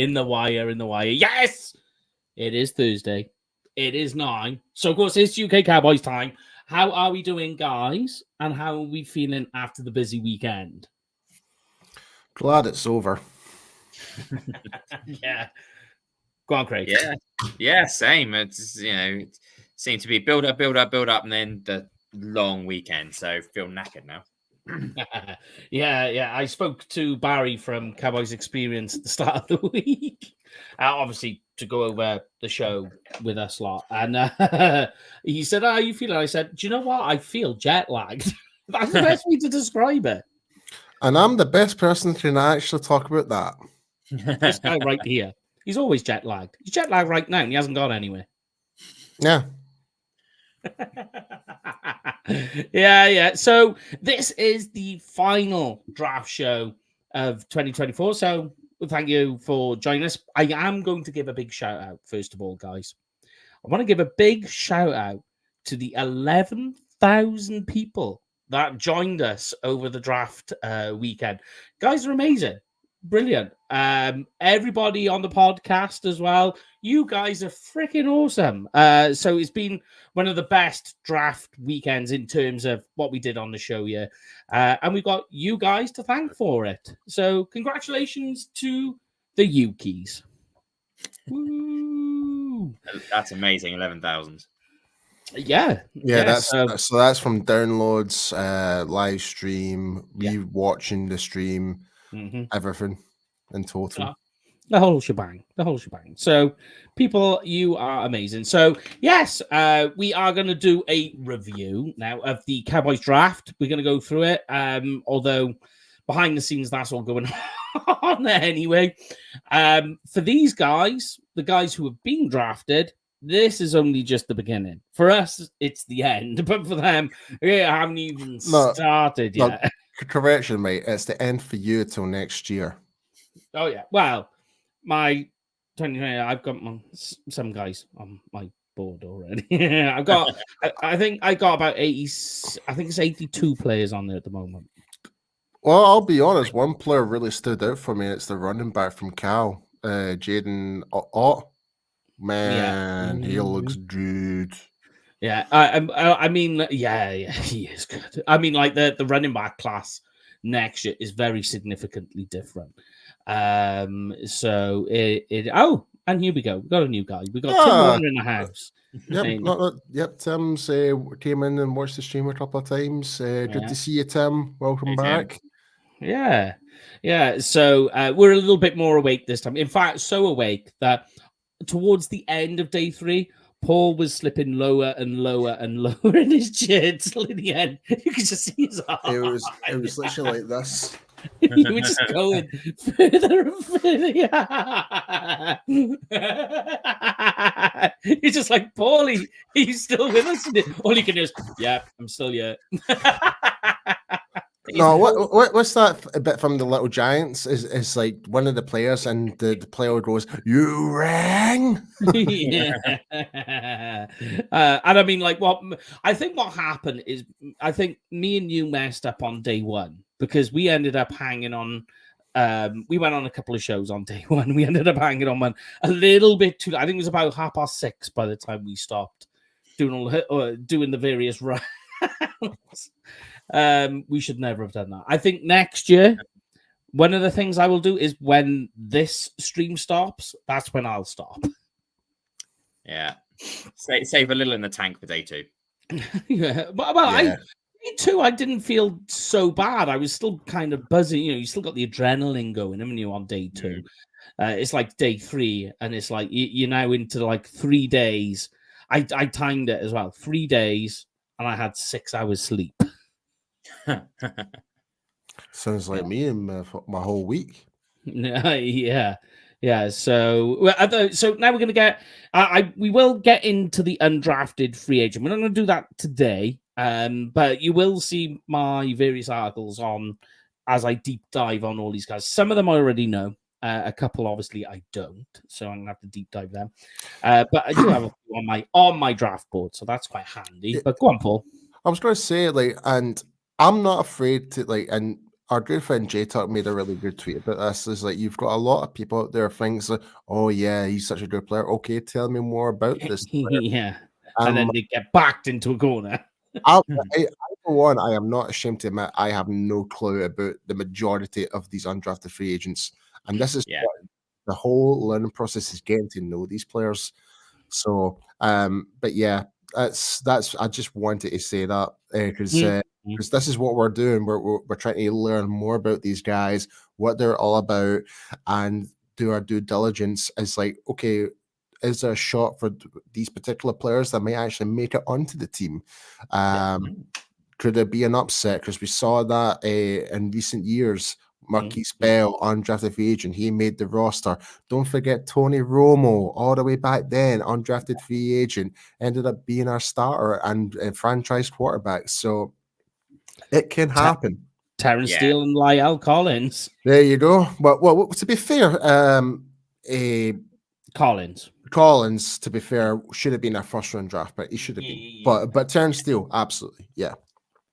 In the wire. Yes, it is Thursday. It is 9. So, of course, it's UK Cowboys time. How are we doing, guys? And how are we feeling after the busy weekend? Glad it's over. Yeah. Go on, Craig. Yeah, same. It's, it seemed to be build up, and then the long weekend. So feel knackered now. Yeah. I spoke to Barry from Cowboys Experience at the start of the week, obviously to go over the show with us lot, and he said, "How are you feeling?" I said, "Do you know what? I feel jet lagged." That's the best way to describe it. And I'm the best person to actually talk about that. This guy right here, he's always jet lagged. He's jet lagged right now, and he hasn't gone anywhere. Yeah. Yeah. So this is the final draft show of 2024. So thank you for joining us. I am going to give a big shout out, first of all, guys. I want to give a big shout out to the 11,000 people that joined us over the draft weekend. Guys are amazing. Brilliant. Everybody on the podcast as well. You guys are freaking awesome. So it's been one of the best draft weekends in terms of what we did on the show here. And we've got you guys to thank for it. So congratulations to the Ukies. Woo. That's amazing. 11,000. Yeah. That's from downloads, live stream, watching the stream, everything in total. The whole shebang. So, people, you are amazing. So, yes, we are going to do a review now of the Cowboys draft. We're going to go through it. Although behind the scenes, that's all going on there anyway. For these guys, the guys who have been drafted, this is only just the beginning. For us, it's the end. But for them, we haven't even started yet. Correction, mate. It's the end for you till next year. Oh, yeah. Well, my 2020, I've got some guys on my board already. I've got, I think I got about 80, I think it's 82 players on there at the moment. Well, I'll be honest. One player really stood out for me. It's the running back from Cal, Jaden Ott. Man, he looks good. Yeah, I mean, yeah, he is good. I mean, like the running back class next year is very significantly different. So and here we go. We got a new guy. We got Tim Warner in the house. Yep. Tim's came in and watched the stream a couple of times. Good to see you, Tim. Welcome back. Yeah. So we're a little bit more awake this time. In fact, so awake that towards the end of day 3, Paul was slipping lower and lower and lower in his chair till in the end you could just see his arm. It was literally like this. He was just going further and further. You're just like, Paulie, he's still with us. All you can do is, yeah, I'm still here. No, what's that bit from the Little Giants? Is like one of the players, and the player goes, "You rang." And I mean, like, what happened is, I think me and you messed up on day 1 because we ended up hanging on. We went on a couple of shows on day 1. We ended up hanging on one a little bit too. I think it was about 6:30 by the time we stopped doing the various rounds. We should never have done that. I think next year one of the things I will do is when this stream stops, that's when I'll stop. Yeah. Save a little in the tank for day 2. Yeah. Well, Yeah. me too. I didn't feel so bad. I was still kind of buzzing. You still got the adrenaline going, haven't you, on day 2? It's like day 3, and it's like you're now into like 3 days. I timed it as well, 3 days, and I had 6 hours sleep. Sounds like me and my whole week. Yeah. So now we're gonna get. We will get into the undrafted free agent. We're not gonna do that today. But you will see my various articles on as I deep dive on all these guys. Some of them I already know. A couple, obviously, I don't. So I'm gonna have to deep dive them. But I do have a few on my draft board, so that's quite handy. But go on, Paul. I was going to say, and I'm not afraid to, and our good friend J-Tuck made a really good tweet about this. Is you've got a lot of people out there thinks like, oh yeah, he's such a good player. Okay, tell me more about this player. Yeah, and then they get backed into a corner. I, for one, I am not ashamed to admit I have no clue about the majority of these undrafted free agents, and this is what the whole learning process is, getting to know these players. So, but yeah, that's. I just wanted to say that because this is what we're doing. We're trying to learn more about these guys, what they're all about, and do our due diligence. Is like, okay, is there a shot for these particular players that may actually make it onto the team? Could there be an upset? Because we saw that in recent years. Marquise Bell, undrafted free agent, he made the roster. Don't forget Tony Romo, all the way back then, undrafted free agent, ended up being our starter and franchise quarterback. So it can happen. Terrence Steele and Lyle Collins. There you go. Well, to be fair, Collins, to be fair, should have been our first round draft pick. He should have been. But Terrence Steele, absolutely, yeah.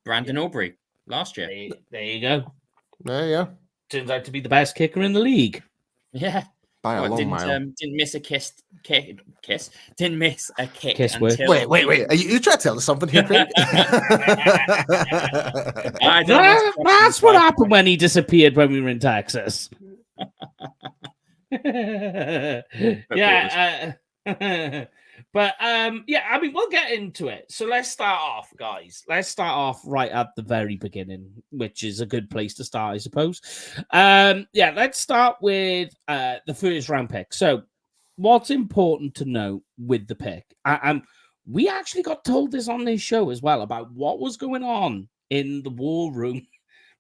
Brandon Aubrey last year. There you go. Yeah. Turns out to be the best kicker in the league. Yeah. By a long mile. Didn't miss a kiss. Didn't miss a kick. Wait. Are you trying to tell us something here, Craig? That's what happened when he disappeared when we were in Texas. But I mean, we'll get into it. So let's start off, guys. Let's start off right at the very beginning, which is a good place to start, I suppose. Let's start with the first round pick. So what's important to know with the pick? We actually got told this on this show as well about what was going on in the war room.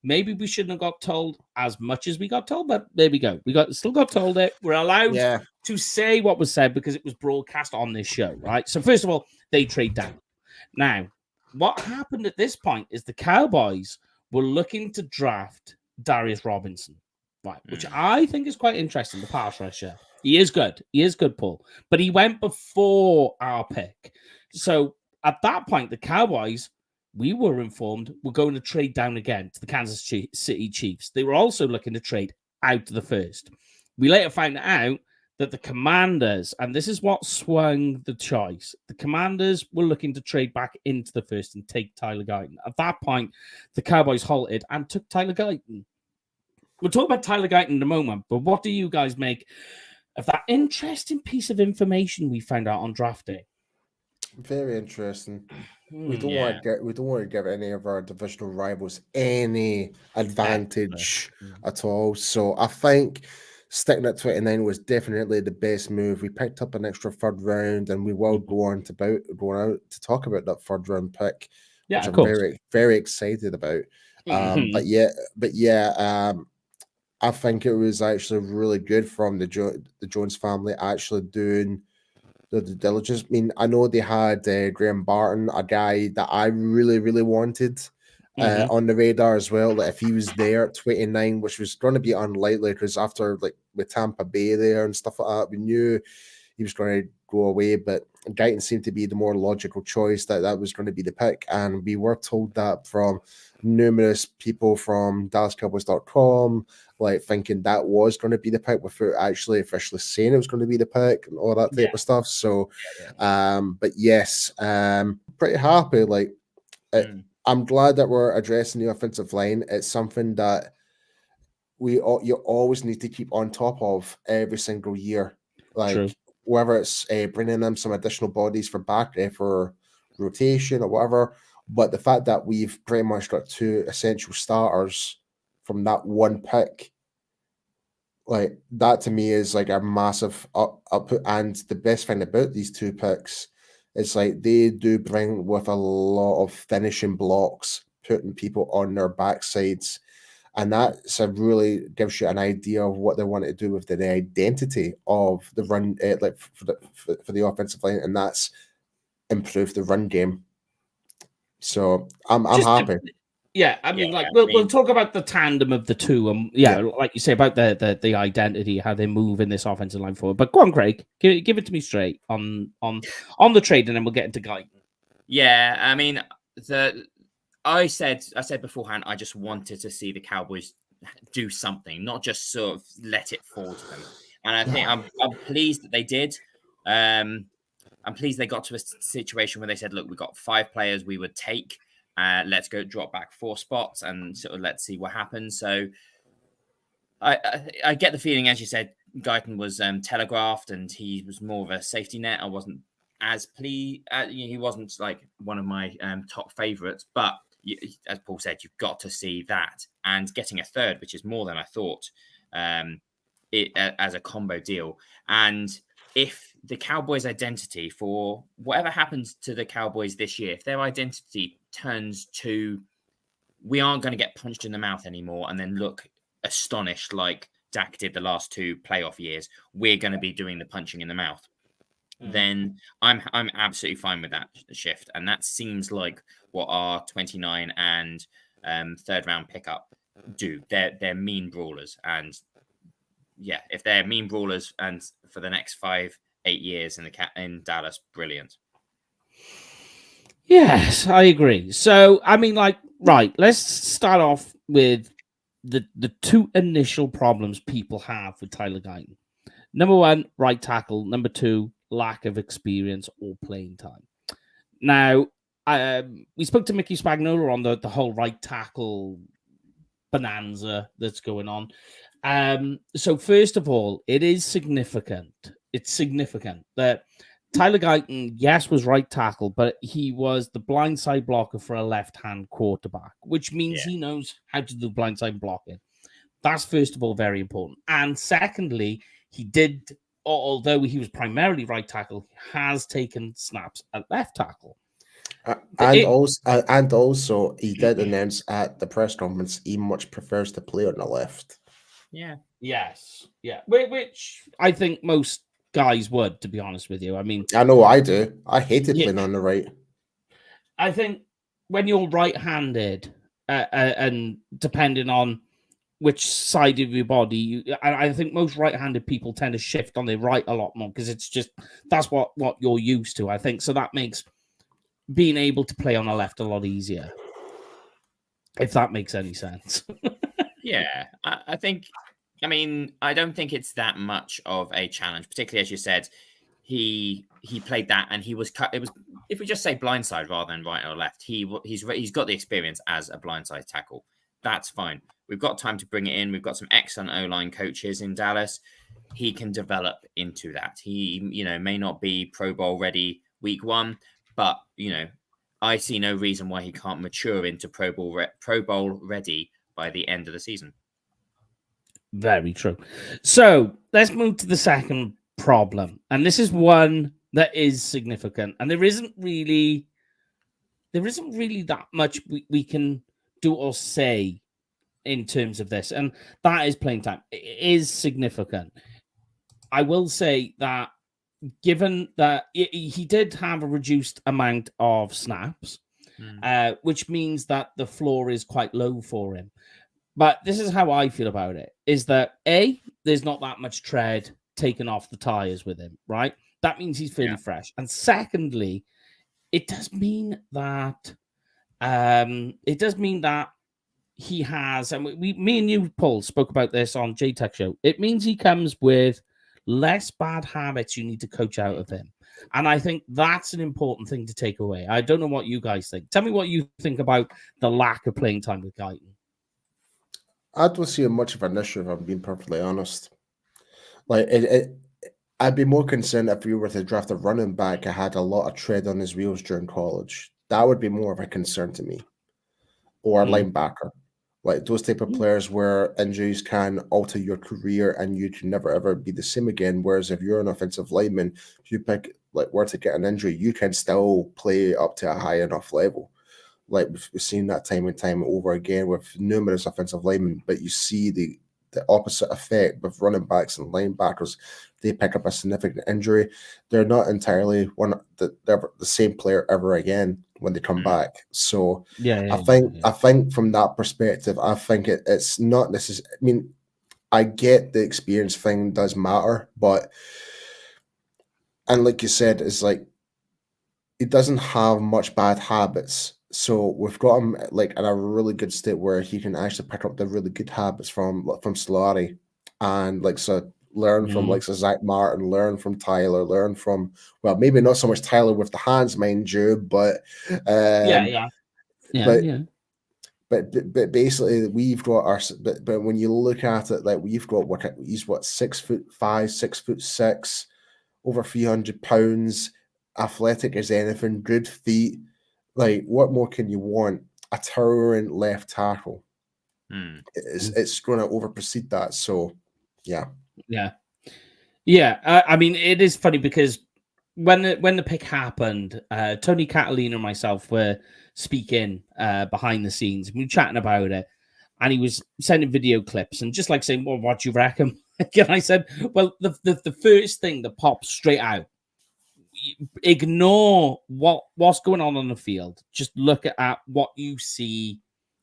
Maybe we shouldn't have got told as much as we got told, but there we go. We still got told it. We're allowed to say what was said because it was broadcast on this show, right? So first of all, they trade down. Now, what happened at this point is the Cowboys were looking to draft Darius Robinson, right? Which I think is quite interesting, the pass rusher. He is good. He is good, Paul. But he went before our pick. So at that point, the Cowboys, we were informed, we're going to trade down again to the Kansas City Chiefs. They were also looking to trade out to the first. We later found out that the Commanders, and this is what swung the choice, the Commanders were looking to trade back into the first and take Tyler Guyton. At that point, the Cowboys halted and took Tyler Guyton. We'll talk about Tyler Guyton in a moment, but what do you guys make of that interesting piece of information we found out on draft day? Very interesting. We don't want to give any of our divisional rivals any advantage at all. So I think sticking at 29 was definitely the best move. We picked up an extra third round, and we will go out to talk about that third round pick, which I'm very, very excited about. I think it was actually really good from the Jones family actually doing the diligence. I mean, I know they had Graham Barton, a guy that I really, really wanted on the radar as well. Like if he was there at 29, which was going to be unlikely because after with Tampa Bay there and stuff like that, we knew he was going to go away. But Guyton seemed to be the more logical choice, that was going to be the pick. And we were told that from numerous people from DallasCowboys.com, thinking that was going to be the pick without actually officially saying it was going to be the pick and all that type of stuff. So, but yes, pretty happy. I'm glad that we're addressing the offensive line. It's something that you always need to keep on top of every single year, like True. whether it's bringing in some additional bodies for back for rotation or whatever. But the fact that we've pretty much got two essential starters from that one pick, like that to me is like a massive output. And the best thing about these two picks is like they do bring with a lot of finishing blocks, putting people on their backsides. And that's a really gives you an idea of what they want to do with the identity of the run, like for the offensive line, and that's improve the run game. So I'm happy. Yeah, I mean, we'll talk about the tandem of the two, and like you say about the identity, how they move in this offensive line forward. But go on, Craig, give it to me straight on the trade, and then we'll get into Guyton. Yeah, I mean, I said beforehand, I just wanted to see the Cowboys do something, not just sort of let it fall to them. And I think I'm pleased that they did. I'm pleased they got to a situation where they said, "Look, we've got 5 players we would take. Let's go drop back 4 spots and sort of let's see what happens." So I get the feeling, as you said, Guyton was telegraphed and he was more of a safety net. I wasn't as pleased. He wasn't like one of my top favorites, but as Paul said, you've got to see that and getting a third, which is more than I thought, as a combo deal. And if the Cowboys' identity, for whatever happens to the Cowboys this year, if their identity turns to we aren't going to get punched in the mouth anymore and then look astonished like Dak did the last 2 playoff years, we're going to be doing the punching in the mouth, then I'm absolutely fine with that shift. And that seems like what our 29 and 3rd round pickup do. They're mean brawlers. And yeah, if they're mean brawlers and for the next 5-8 years in Dallas, brilliant. Yes, I agree. So, I mean, right, let's start off with the 2 initial problems people have with Tyler Guyton. Number 1, right tackle. Number 2, lack of experience or playing time. Now, we spoke to Mickey Spagnola on the whole right tackle bonanza that's going on. So first of all, it is significant. It's significant that Tyler Guyton, yes, was right tackle, but he was the blindside blocker for a left-hand quarterback, which means he knows how to do blindside blocking. That's first of all very important. And secondly, he did, although he was primarily right tackle, he has taken snaps at left tackle. And also, he did announce at the press conference he much prefers to play on the left. Yeah. Yes. Yeah. Which I think most guys would, to be honest with you. I mean, I know I do. I hated playing on the right. I think when you're right-handed, and depending on which side of your body, I think most right-handed people tend to shift on their right a lot more because it's just that's what you're used to. I think so that makes being able to play on the left a lot easier, if that makes any sense. Yeah, I think. I mean, I don't think it's that much of a challenge, particularly as you said. He played that, and he was cut. It was, if we just say blindside rather than right or left, he's got the experience as a blindside tackle. That's fine. We've got time to bring it in. We've got some excellent O-line coaches in Dallas. He can develop into that. He, may not be Pro Bowl ready week 1, but I see no reason why he can't mature into Pro Bowl ready by the end of the season. Very true. So let's move to the second problem, and this is one that is significant, and there isn't really that much we can do or say in terms of this, and that is playing time. It is significant. I will say that given that he did have a reduced amount of snaps, which means that the floor is quite low for him. But this is how I feel about it, is that A, there's not that much tread taken off the tires with him, right? That means he's fairly fresh. And secondly, it does mean that he has, and me and you, Paul, spoke about this on JTech Show. It means he comes with less bad habits you need to coach out of him. And I think that's an important thing to take away. I don't know what you guys think. Tell me what you think about the lack of playing time with Guyton. I don't see much of an issue if I'm being perfectly honest. Like I'd be more concerned if we were to draft a running back who had a lot of tread on his wheels during college. That would be more of a concern to me. Or a linebacker. Like those type of players where injuries can alter your career and you can never ever be the same again. Whereas if you're an offensive lineman, if you pick like were to get an injury, you can still play up to a high enough level. Like we've seen that time and time over again with numerous offensive linemen, but you see the opposite effect with running backs and linebackers. They pick up a significant injury. They're not entirely the same player ever again when they come back. So I think from that perspective, I think it's not necessary. I mean, I get the experience thing does matter, and like you said, it's like it doesn't have much bad habits. So we've got him like in a really good state where he can actually pick up the really good habits from Solari and like so learn from like so Zach Martin, learn from Tyler, learn from maybe not so much Tyler with the hands, mind you, but But basically, we've got our. But when you look at it, like we've got he's 6'5", 6'6", over 300 pounds, athletic as anything, good feet. Like, what more can you want? A towering left tackle. It's going to overproceed that. So, yeah. I mean, it is funny because when the pick happened, Tony Catalina and myself were speaking behind the scenes. We were chatting about it, and he was sending video clips and just like saying, "Well, what do you reckon?" And I said, "Well, the first thing that pops straight out, ignore what's going on the field. Just look at what you see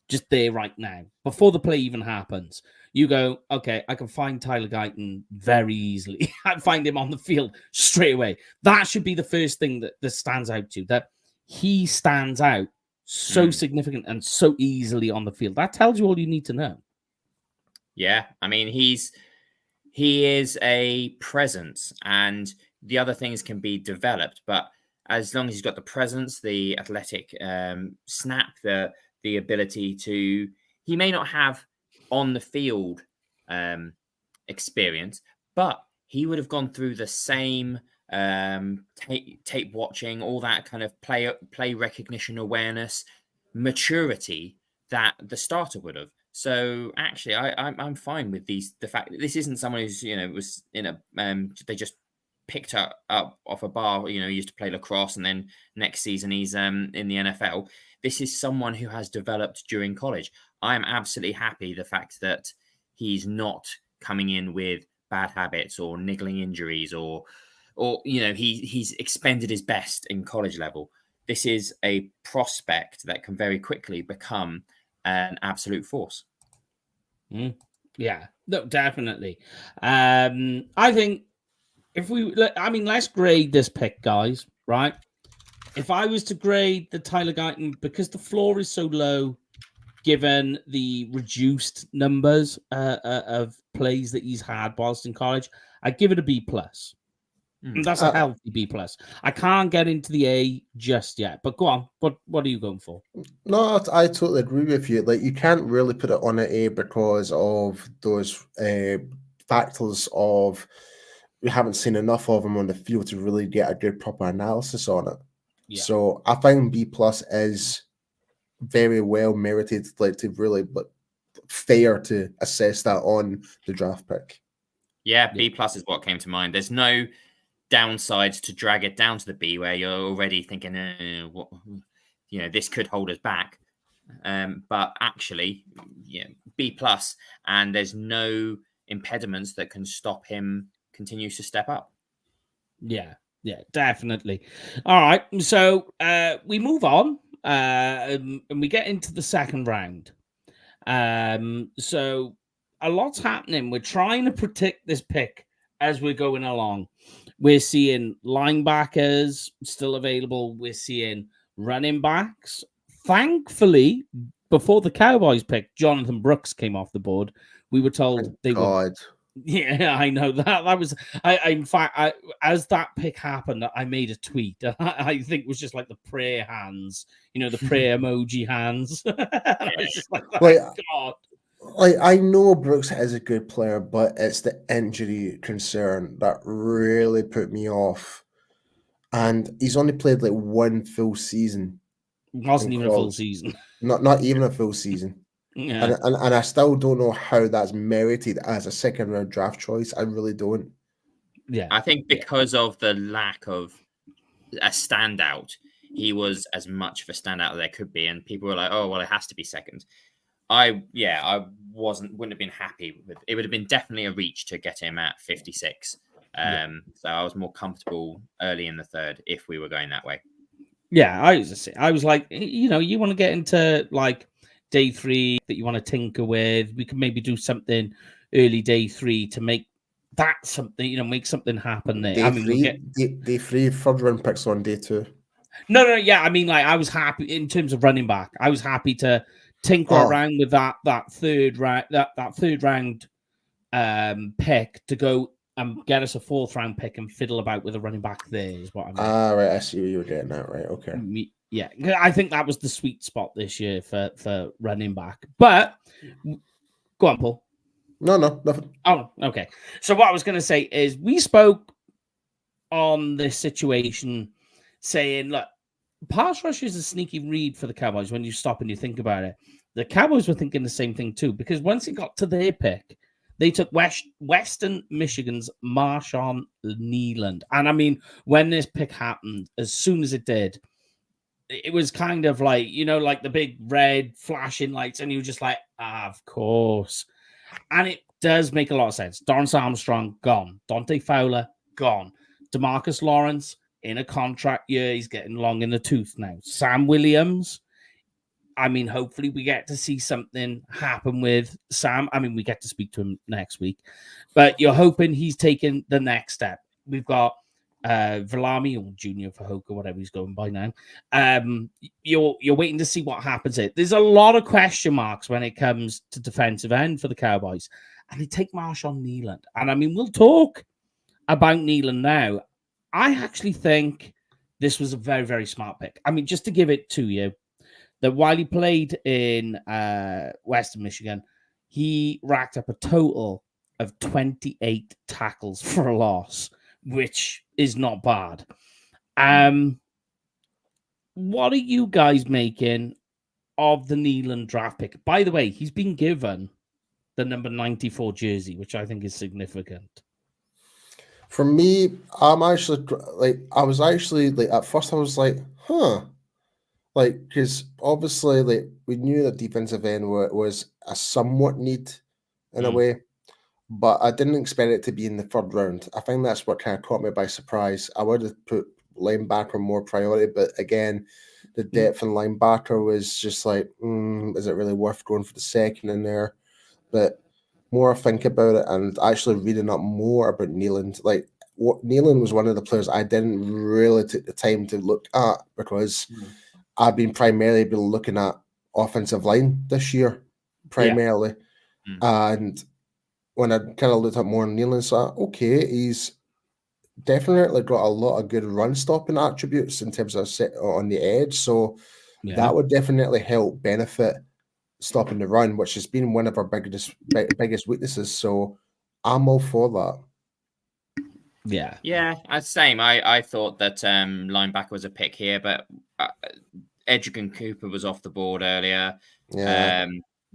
just there right now before the play even happens. You go, okay, I can find Tyler Guyton very easily. I find him on the field straight away. That should be the first thing that stands out to you, that he stands out so significant and so easily on the field. That tells you all you need to know. Yeah, I mean, he is a presence, and the other things can be developed, but as long as he's got the presence, the athletic snap, the ability to, he may not have on the field experience, but he would have gone through the same tape watching, all that kind of play recognition, awareness, maturity that the starter would have. So actually, I'm fine with the fact that this isn't someone who's was in a they just picked up off a bar. He used to play lacrosse, and then next season he's in the NFL. This is someone who has developed during college. I am absolutely happy the fact that he's not coming in with bad habits or niggling injuries or he's expended his best in college level. This is a prospect that can very quickly become an absolute force. Yeah, no, definitely. I think let's grade this pick, guys, right? If I was to grade the Tyler Guyton, because the floor is so low, given the reduced numbers of plays that he's had whilst in college, I'd give it a B+. That's a healthy B+. I can't get into the A just yet, but go on. What are you going for? No, I totally agree with you. Like, you can't really put it on an A because of those factors of we haven't seen enough of him on the field to really get a good proper analysis on it. Yeah. So I find B+ is very well merited, like to really fair to assess that on the draft pick. Yeah, B+ is what came to mind. There's no downsides to drag it down to the B where you're already thinking, this could hold us back. But actually, B+, and there's no impediments that can stop him continue to step up. Yeah, definitely. All right, so we move on and we get into the second round. So a lot's happening. We're trying to predict this pick as we're going along. We're seeing linebackers still available. We're seeing running backs. Thankfully, before the Cowboys pick, Jonathan Brooks came off the board. We were told were. Yeah, I know that was. In fact, as that pick happened, I made a tweet. I think it was just like the prayer hands, the prayer emoji hands. I was just like, oh, God. Like, I know Brooks is a good player, but it's the injury concern that really put me off. And he's only played like one full season It in wasn't even a full college. season. Not even a full season. Yeah. And I still don't know how that's merited as a second round draft choice. I really don't. Yeah. I think because of the lack of a standout, he was as much of a standout as there could be, and people were like, "Oh, well, it has to be second." I wouldn't have been happy with it. Would have been definitely a reach to get him at 56. So I was more comfortable early in the third if we were going that way. Yeah, I was like, you know, you want to get into like day 3 that you want to tinker with. We could maybe do something early day 3 to make that something, you know, make something happen there. Day I mean, three, day 3, third round picks on day 2. No, yeah, I mean, like, I was happy in terms of running back. I was happy to tinker around with that third round pick to go and get us a 4th round pick and fiddle about with a running back there is what I mean. Right, I see what you were getting at, right? Okay. Yeah, I think that was the sweet spot this year for running back. But go on, Paul. No, nothing. Oh, okay. So what I was going to say is we spoke on this situation saying, look, pass rush is a sneaky read for the Cowboys when you stop and you think about it. The Cowboys were thinking the same thing too, because once it got to their pick, they took Western Michigan's Marshawn Neeland. And I mean, when this pick happened, as soon as it did, it was kind of like, you know, like the big red flashing lights, and you were just like, of course. And it does make a lot of sense. Dorrance Armstrong, gone. Dante Fowler, gone. DeMarcus Lawrence, in a contract year, he's getting long in the tooth now. Sam Williams, I mean, hopefully we get to see something happen with Sam. I mean, we get to speak to him next week, but you're hoping he's taking the next step. We've got Valami or Junior for Hoka, whatever he's going by now. You're waiting to see what happens here. There's a lot of question marks when it comes to defensive end for the Cowboys, and they take Marshawn Neeland. And I mean, we'll talk about Neeland now. I actually think this was a very, very smart pick. I mean, just to give it to you, that while he played in Western Michigan, he racked up a total of 28 tackles for a loss, which is not bad. What are you guys making of the Neeland draft pick? By the way, he's been given the number 94 jersey, which I think is significant. For me, I'm actually like, I was actually like, at first I was like, huh. Like, because obviously, like, we knew that defensive end was a somewhat need in a way, but I didn't expect it to be in the third round. I think that's what kind of caught me by surprise. I would have put linebacker more priority, but again, the depth in linebacker was just like, is it really worth going for the second in there? But more I think about it and actually reading up more about Neeland, like, Neeland was one of the players I didn't really take the time to look at because I've been primarily looking at offensive line this year, primarily. And when I kind of looked at more Neeland, so okay, he's definitely got a lot of good run stopping attributes in terms of set on the edge. So that would definitely help benefit stopping the run, which has been one of our biggest weaknesses. So I'm all for that. Yeah, same. I thought that linebacker was a pick here, but Edgerton Cooper was off the board earlier. Yeah.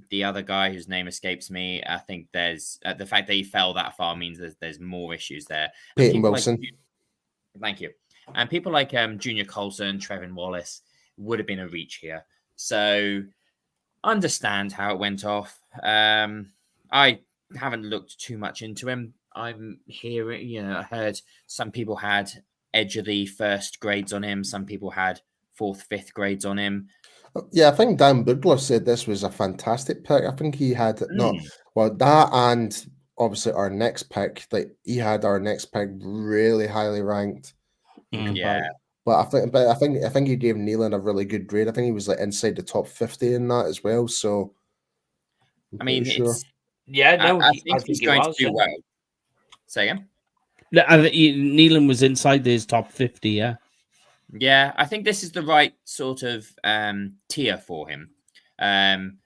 The other guy whose name escapes me, I think there's the fact that he fell that far means there's more issues there. Peyton Wilson. Thank you. And people like Junior Colson, Trevin Wallace would have been a reach here. So understand how it went off. I haven't looked too much into him. I'm hearing, I heard some people had edge of the first grades on him. Some people had 4th, 5th grades on him. Yeah, I think Dan Bugler said this was a fantastic pick. I think he had that and obviously our next pick, like he had our next pick really highly ranked. Yeah. But I think he gave Neeland a really good grade. I think he was like inside the top 50 in that as well. So I mean, sure. I think he's going to do well. Say again? Neeland was inside his top 50, yeah. Yeah, I think this is the right sort of tier for him. And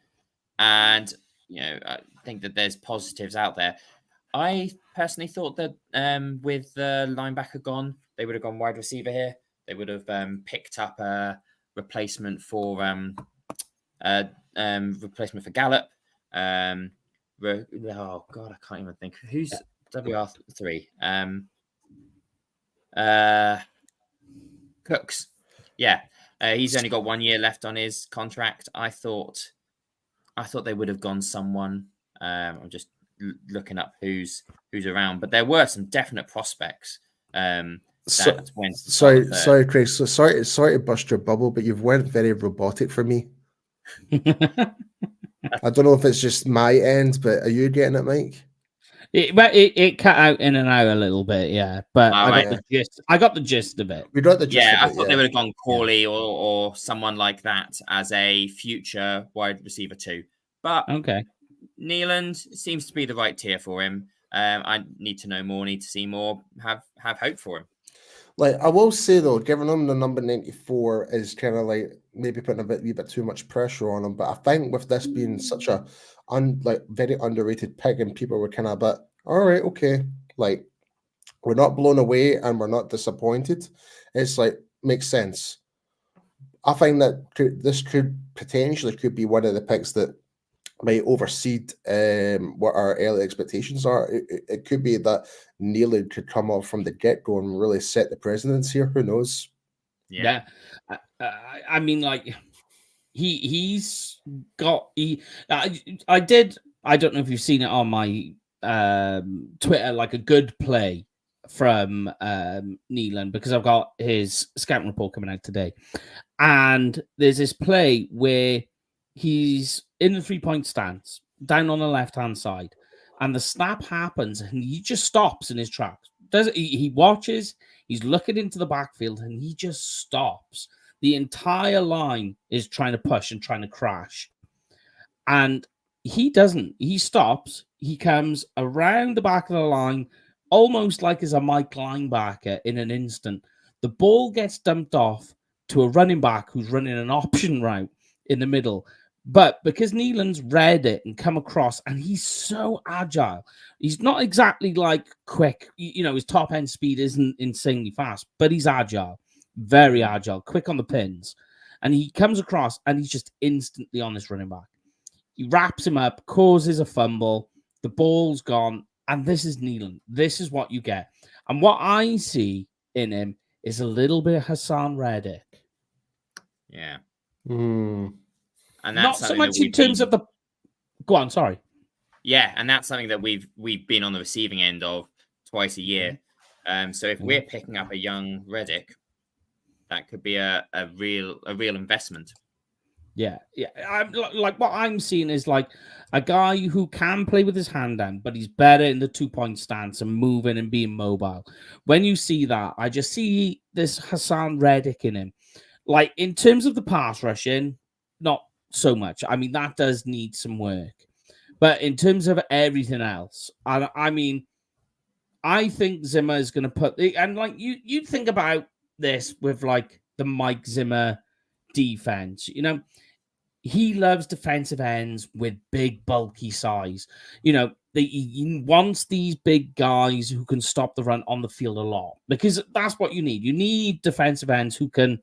I think that there's positives out there. I personally thought that with the linebacker gone, they would have gone wide receiver here. They would have picked up a replacement for Gallup. Oh God, I can't even think who's WR3. Cooks. Yeah, he's only got 1 year left on his contract. I thought they would have gone someone. I'm just looking up who's around, but there were some definite prospects. Sorry, Craig. So sorry to bust your bubble, but you've went very robotic for me. I don't know if it's just my end, but are you getting it, Mike? It cut out in and out a little bit, yeah. But I got the gist of it. We got the gist. I thought they would have gone Corley or someone like that as a future wide receiver too. But okay, Neeland seems to be the right tier for him. I need to know more, need to see more, have hope for him. Like, I will say though, giving him the number 94 is kind of like maybe putting a wee bit too much pressure on him. But I think with this being such a very underrated pick, and people were kind of a bit, all right, okay, like we're not blown away and we're not disappointed. It's like makes sense. I think that this could potentially be one of the picks that might overseed what our early expectations are. It could be that Neeland could come off from the get-go and really set the precedence here. Who knows? Yeah. I mean, like he's got I don't know if you've seen it on my Twitter, like a good play from Neeland, because I've got his scout report coming out today, and there's this play where he's in the 3-point stance down on the left-hand side, and the snap happens and he just stops in his tracks. He watches, he's looking into the backfield, and he just stops. The entire line is trying to push and trying to crash, and he doesn't. He stops, he comes around the back of the line almost like as a Mike linebacker in an instant. The ball gets dumped off to a running back who's running an option route in the middle. But because Neeland's read it and come across, and he's so agile, he's not exactly like quick. His top end speed isn't insanely fast, but he's agile, very agile, quick on the pins. And he comes across and he's just instantly on this running back. He wraps him up, causes a fumble, the ball's gone, and this is Neeland. This is what you get. And what I see in him is a little bit of Hassan Reddick. Yeah. And that's not so much in terms of the. Go on, sorry. Yeah, and that's something that we've been on the receiving end of twice a year. So if we're picking up a young Reddick, that could be a real investment. Yeah. Like what I'm seeing is like a guy who can play with his hand down, but he's better in the 2-point stance and moving and being mobile. When you see that, I just see this Hassan Reddick in him. Like in terms of the pass rushing, not so much. I mean, that does need some work. But in terms of everything else, I mean, I think Zimmer is going to put... And like you think about this with like the Mike Zimmer defense. He loves defensive ends with big, bulky size. He wants these big guys who can stop the run on the field a lot, because that's what you need. You need defensive ends who can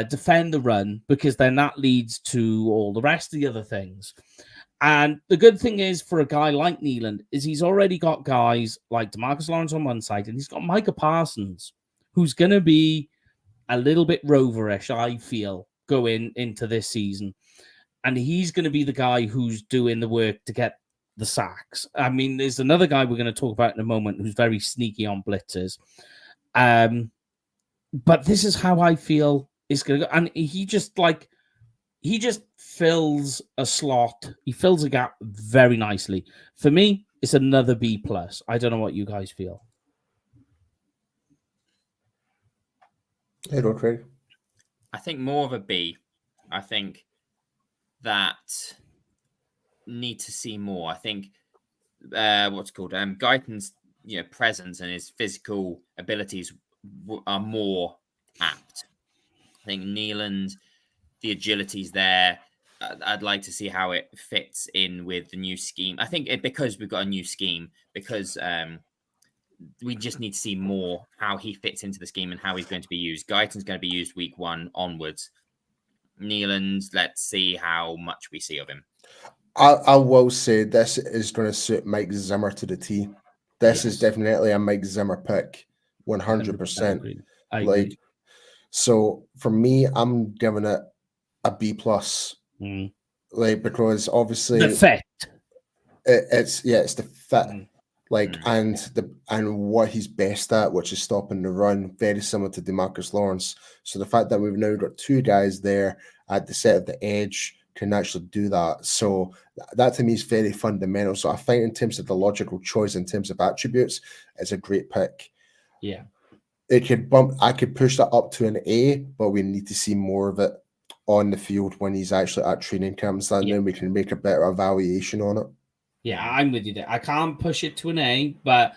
defend the run, because then that leads to all the rest of the other things. And the good thing is for a guy like Neeland is he's already got guys like DeMarcus Lawrence on one side, and he's got Micah Parsons, who's going to be a little bit roverish, I feel, going into this season. And he's going to be the guy who's doing the work to get the sacks. I mean, there's another guy we're going to talk about in a moment who's very sneaky on blitzers. But this is how I feel it's going to go. And he just fills a slot. He fills a gap very nicely. For me, it's another B+. I don't know what you guys feel. Hey, Craig. I think more of a B. I think that need to see more. I think Guyton's presence and his physical abilities are more apt. I think Neeland, the agility's there. I'd like to see how it fits in with the new scheme. I think because we've got a new scheme, because we just need to see more how he fits into the scheme and how he's going to be used. Guyton's going to be used week 1 onwards. Neelands, let's see how much we see of him. I will say this is going to suit Mike Zimmer to the T. This is definitely a Mike Zimmer pick, 100%. I agree. So for me, I'm giving it a B+. Like, because obviously the fit. It's the fit. And what he's best at, which is stopping the run, very similar to DeMarcus Lawrence. So the fact that we've now got 2 guys there at the set of the edge can actually do that. So that to me is very fundamental. So I think in terms of the logical choice, in terms of attributes, it's a great pick. Yeah. I could push that up to an A, but we need to see more of it on the field when he's actually at training camps, and then we can make a better evaluation on it. Yeah, I'm with you there. I can't push it to an A, but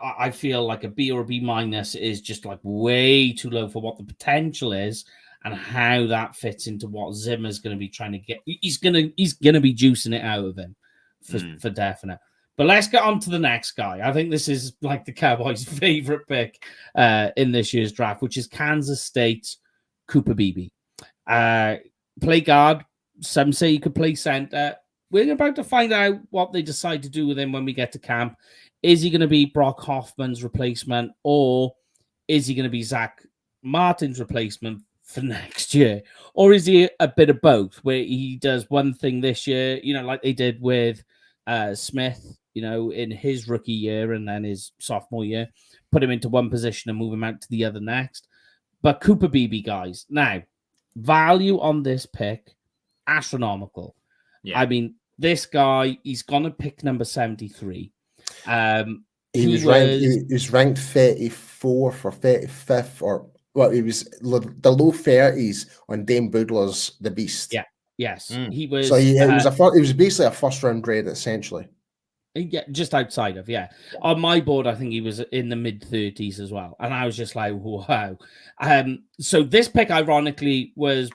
I feel like a B or a B- is just like way too low for what the potential is and how that fits into what Zimmer's going to be trying to get. He's gonna be juicing it out of him for definite. But let's get on to the next guy. I think this is like the Cowboys' favorite pick in this year's draft, which is Kansas State's Cooper Beebe. Play guard. Some say he could play center. We're about to find out what they decide to do with him when we get to camp. Is he going to be Brock Hoffman's replacement, or is he going to be Zach Martin's replacement for next year? Or is he a bit of both, where he does one thing this year, like they did with Smith, in his rookie year and then his sophomore year, put him into one position and move him out to the other next. But Cooper Beebe, guys, now, value on this pick, astronomical. Yeah. I mean, this guy, he's gonna pick number 73. He was ranked 34th or 35th, or he was the low 30s on Dame Boodler's The Beast. Yeah, yes, he was. So he was basically a first round grade, essentially. Yeah, just outside of On my board, I think he was in the mid 30s as well, and I was just like, wow. So this pick, ironically, was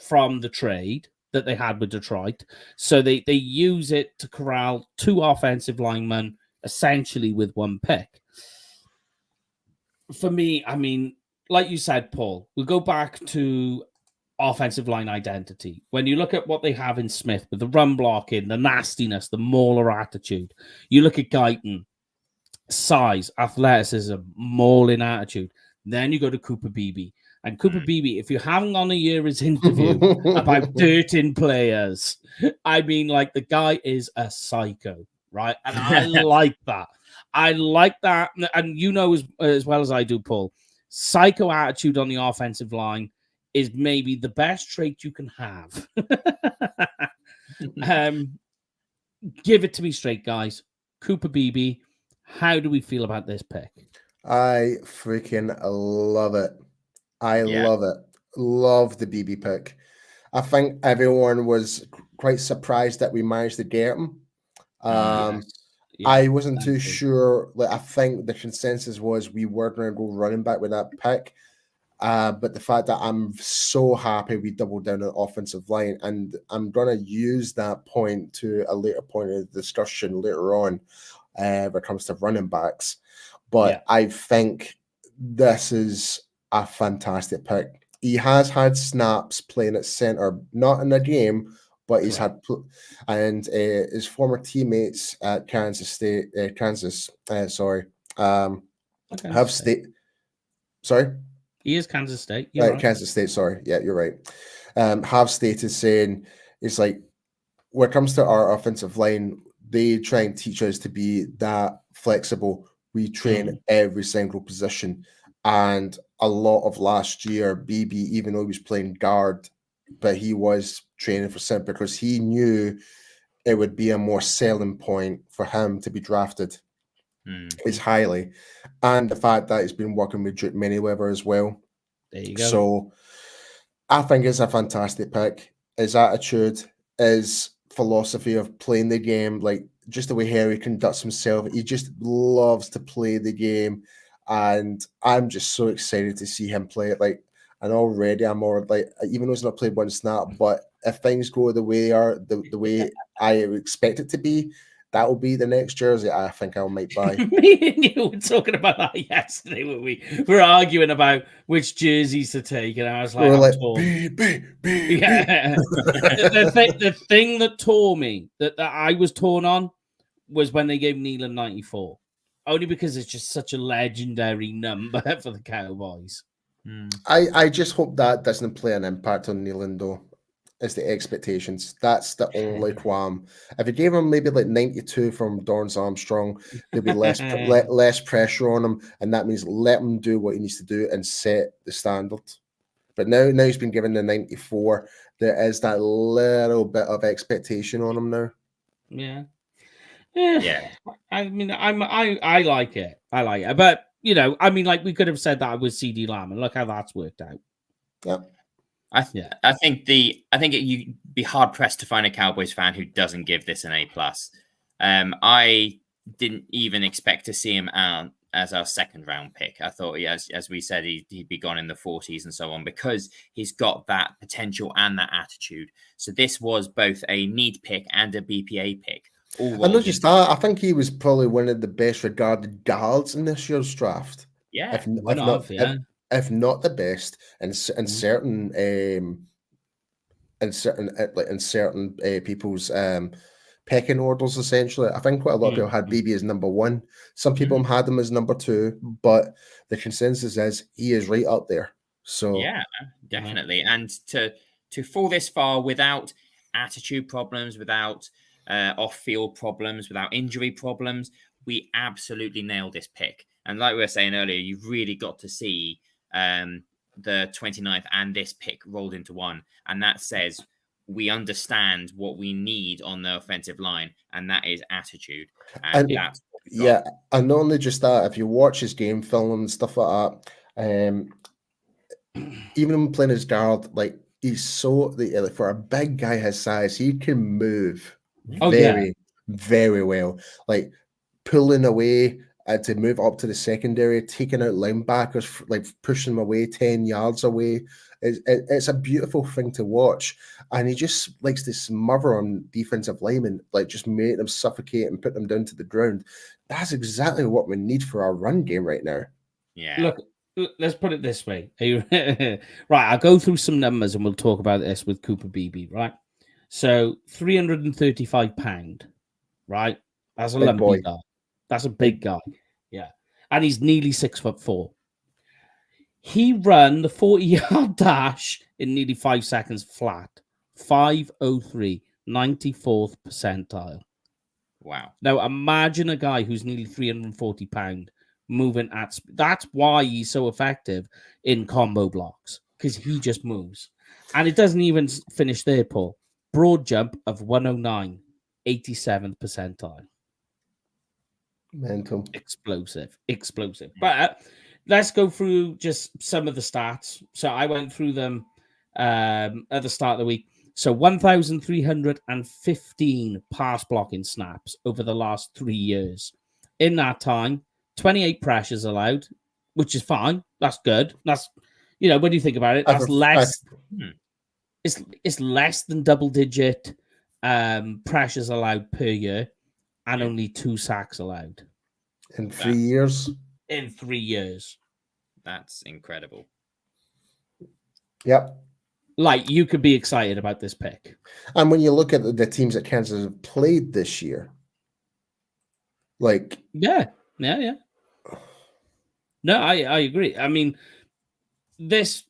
from the trade that they had with Detroit. So they use it to corral 2 offensive linemen essentially with 1 pick. For me, I mean, like you said, Paul, we go back to offensive line identity. When you look at what they have in Smith with the run blocking, the nastiness, the mauler attitude, you look at Guyton, size, athleticism, mauling attitude. Then you go to Cooper Beebe. And Cooper Beebe, if you haven't gone to hear his interview about dirting players, I mean, like, the guy is a psycho, right? And I like that. I like that. And as well as I do, Paul, psycho attitude on the offensive line is maybe the best trait you can have. Give it to me straight, guys. Cooper Beebe, how do we feel about this pick? I freaking love it. Love it. Love the Beebe pick. I think everyone was quite surprised that we managed to get him. I wasn't too sure. Like, I think the consensus was we were going to go running back with that pick. But the fact that I'm so happy we doubled down on offensive line, and I'm going to use that point to a later point of the discussion later on when it comes to running backs. But I think this is a fantastic pick. He has had snaps playing at center, not in a game, but he's had, and his former teammates at Kansas State, have State. Sorry? He is Kansas State. Right. Kansas State, sorry. Yeah, you're right. Have stated saying it's like when it comes to our offensive line, they try and teach us to be that flexible. We train every single position. And a lot of last year, Beebe, even though he was playing guard, but he was training for center because he knew it would be a more selling point for him to be drafted is highly. And the fact that he's been working with Duke Manyweather as well. There you go. So I think it's a fantastic pick. His attitude, his philosophy of playing the game, like just the way Harry conducts himself, he just loves to play the game. And I'm just so excited to see him play it. Like, and already I'm more like, even though he's not played one snap, but if things go the way the way I expect it to be, that will be the next jersey I think I might buy. Me and you were talking about that yesterday when we were arguing about which jerseys to take, and I was like, We're like, torn. B. Yeah. the thing that tore me, that I was torn on, was when they gave Nealon 94. Only because it's just such a legendary number for the Cowboys. I just hope that doesn't play an impact on Nealon, though. It's the expectations. That's the only qualm. If you gave him maybe like 92 from Dorrance Armstrong, there'd be less pressure on him, and that means let him do what he needs to do and set the standard. But now he's been given the 94. There is that little bit of expectation on him now. Yeah. I mean, I like it. I like it. But, you know, I mean, like we could have said that with CD Lamb, and look how that's worked out. Yep. I think you'd be hard pressed to find a Cowboys fan who doesn't give this an A+. I didn't even expect to see him out as our second round pick. I thought, as we said, he'd be gone in the 40s and so on, because he's got that potential and that attitude. So this was both a need pick and a BPA pick. And not just that, I think he was probably one of the best regarded guards in this year's draft. Yeah, if not the best, in certain people's pecking orders. Essentially, I think quite a lot of people had BB as number 1. Some people had him as number 2, but the consensus is he is right up there. So yeah, definitely. And to fall this far without attitude problems, without off-field problems, without injury problems, we absolutely nailed this pick. And like we were saying earlier, you've really got to see the 29th and this pick rolled into one. And that says we understand what we need on the offensive line, and that is attitude. And that's what we got. Yeah, and not only just that, if you watch his game film and stuff like that, even him playing his guard, like he's so for a big guy his size, he can move very well. Like pulling away to move up to the secondary, taking out linebackers, like pushing them away 10 yards away. It's a beautiful thing to watch. And he just likes to smother on defensive linemen, like just make them suffocate and put them down to the ground. That's exactly what we need for our run game right now. Yeah. Look, let's put it this way. Right, I'll go through some numbers and we'll talk about this with Cooper Beebe, right? So 335 pounds, right? That's a lumpy guy. That's a big guy. Yeah. And he's nearly 6'4". He ran the 40-yard dash in nearly 5 seconds flat. 5:03, 94th percentile. Wow. Now imagine a guy who's nearly 340 pounds moving at speed. That's why he's so effective in combo blocks, because he just moves. And it doesn't even finish there, Paul. Broad jump of 109, 87th percentile. Mental. Explosive. But let's go through just some of the stats. So I went through them at the start of the week. So 1,315 pass blocking snaps over the last 3 years. In that time, 28 pressures allowed, which is fine. That's good. That's, you know, when you think about it, that's less. It's less than double-digit pressures allowed per year, and only 2 sacks allowed. In 3 years? In 3 years. That's incredible. Yep. Like, you could be excited about this pick. And when you look at the teams that Kansas have played this year, like... Yeah. No, I agree. I mean, this...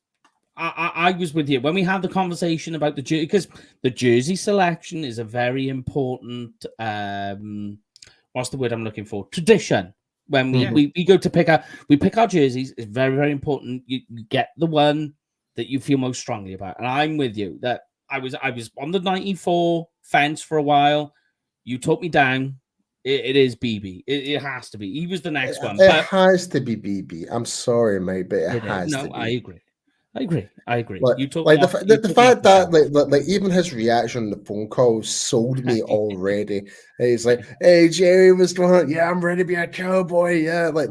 I was with you when we had the conversation about the jersey, because the jersey selection is a very important, what's the word I'm looking for? Tradition. When we go to pick our jerseys, it's very, very important. You get the one that you feel most strongly about. And I'm with you that I was on the 94 fence for a while. You talked me down. It is BB. It has to be. He was the next one. It has to be BB. I'm sorry, mate, but it has to be. I agree. I agree. Like, the fact that even his reaction on the phone call sold me already. He's like, "Hey, Jerry, what's going on? Yeah, I'm ready to be a Cowboy. Yeah, like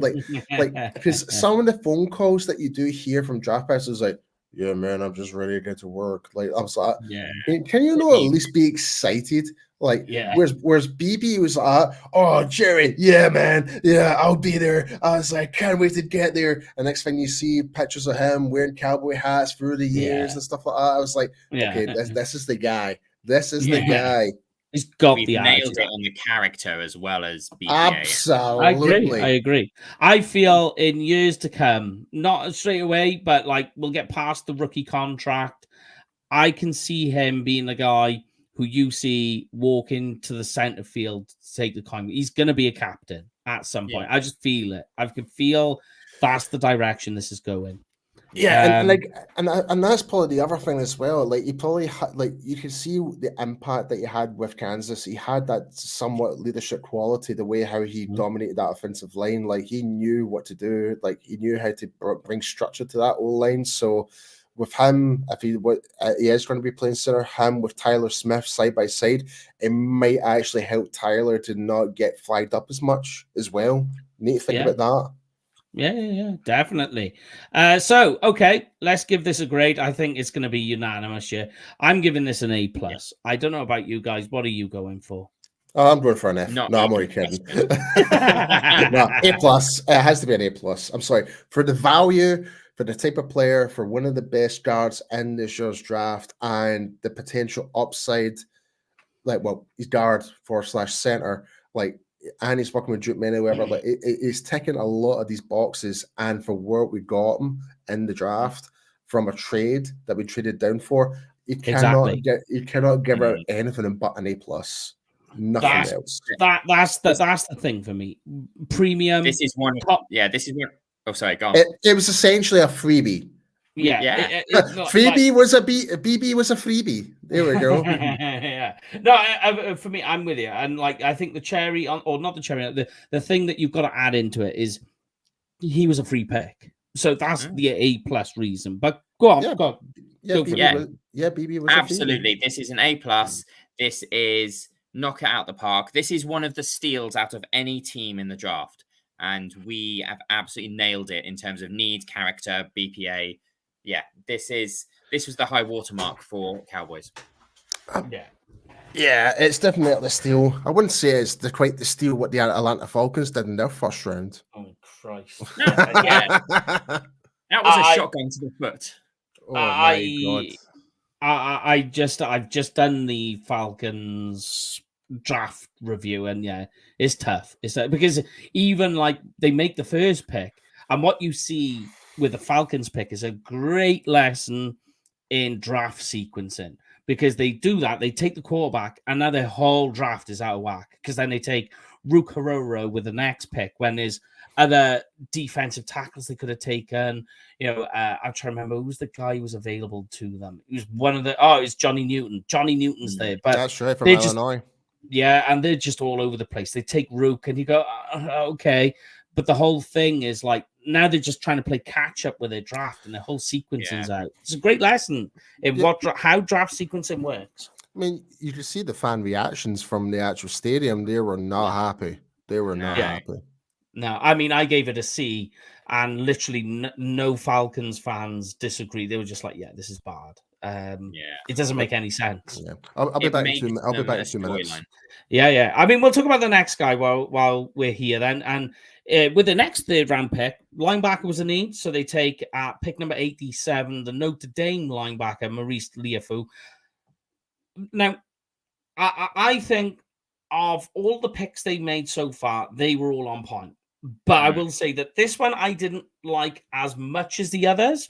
because some of the phone calls that you do hear from draft picks is like, yeah, man, I'm just ready to get to work. Like, I'm sorry. Yeah. Can you not at least be excited? Like, Yeah. whereas BB was like, oh, Jerry, yeah, man, yeah, I'll be there. I was like, can't wait to get there. And next thing you see pictures of him wearing cowboy hats through the years and stuff like that. I was like, okay, this is the guy. This is the guy. He's got We've the nailed attitude. it on the character as well as BPA. Absolutely. I agree. I feel in years to come, not straight away, but like we'll get past the rookie contract. I can see him being the guy who you see walk into the center field to take the coin. He's going to be a captain at some point. I just feel it. I can feel that's the direction this is going. Yeah, and that's probably the other thing as well. Like, he probably had, like, you could see the impact that he had with Kansas. He had that somewhat leadership quality, the way how he dominated that offensive line. Like, he knew what to do. Like, he knew how to bring structure to that old line. So, with him, if he is going to be playing center, him with Tyler Smith side by side, it might actually help Tyler to not get flagged up as much as well. Need to think about that. Yeah, definitely. So, okay, let's give this a grade. I think it's going to be unanimous here. I'm giving this an A+. I don't know about you guys. What are you going for? Oh, I'm going for an F. No, I'm only kidding. No, A+. It has to be an A+. I'm sorry. For the value, for the type of player, for one of the best guards in this year's draft, and the potential upside, like, well, he's guard / center, like, and he's working with Duke Many, whoever. Like, he's ticking a lot of these boxes, and for where we got him in the draft from a trade that we traded down for, you cannot give out anything but an A+. Nothing else. That's the thing for me. Premium. This is one. This is one. Oh, sorry, go on. It was essentially a freebie. Yeah. Freebie was a BB was a freebie. There we go. No, for me, I'm with you. And like, I think the cherry on, or not the cherry, the thing that you've got to add into it is he was a free pick. So that's the A+ reason. But go on. BB was absolutely. This is an A+. This is knock it out the park. This is one of the steals out of any team in the draft. And we have absolutely nailed it in terms of need, character, BPA. Yeah, this was the high watermark for Cowboys. Yeah, it's definitely the steal. I wouldn't say it's quite the steal what the Atlanta Falcons did in their first round. Oh, Christ. That was a shotgun to the foot. Oh, my God. I've just done the Falcons draft review, and it's tough. It's because even like they make the first pick, and what you see with the Falcons pick is a great lesson in draft sequencing, because they do that. They take the quarterback, and now their whole draft is out of whack, because then they take Rook Haroro with the next pick when there's other defensive tackles they could have taken. I'm trying to remember who was the guy who was available to them. He was one of the it's Johnny Newton. Johnny Newton's there, but that's right, from Illinois. And they're just all over the place. They take Rook, and you go, okay. But the whole thing is like, now they're just trying to play catch up with their draft, and the whole sequencing's out. It's a great lesson in how draft sequencing works. I mean, you can see the fan reactions from the actual stadium. They were not happy. They were not happy. No, I mean, I gave it a C, and literally no Falcons fans disagreed. They were just like, this is bad. It doesn't make any sense. I'll be back in 2 minutes. I'll be back in 2 minutes. Yeah. I mean, we'll talk about the next guy while we're here then. And with the next third round pick, linebacker was a need, so they take at pick number 87 the Notre Dame linebacker Maurice Liafu. Now, I think of all the picks they made so far, they were all on point. But I will say that this one I didn't like as much as the others.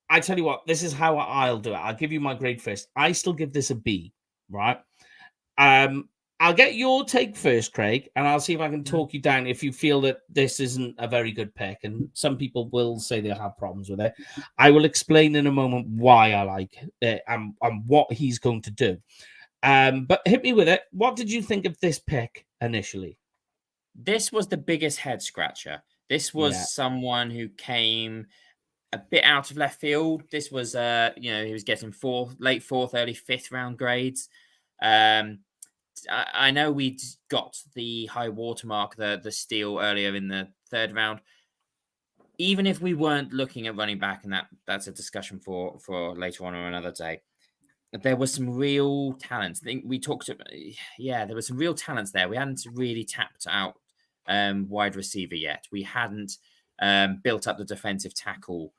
I tell you what, this is how I'll do it. I'll give you my grade first. I still give this a B, right? I'll get your take first, Craig, and I'll see if I can talk you down if you feel that this isn't a very good pick. And some people will say they'll have problems with it. I will explain in a moment why I like it and what he's going to do. But hit me with it. What did you think of this pick initially? This was the biggest head scratcher. This was someone who came a bit out of left field. This was, he was getting late fourth, early fifth round grades. I know we got the high watermark, the steal earlier in the third round. even if we weren't looking at running back, and that's a discussion for later on or another day, there was some real talents. I think we talked about, there were some real talents there. We hadn't really tapped out wide receiver yet. We hadn't built up the defensive tackle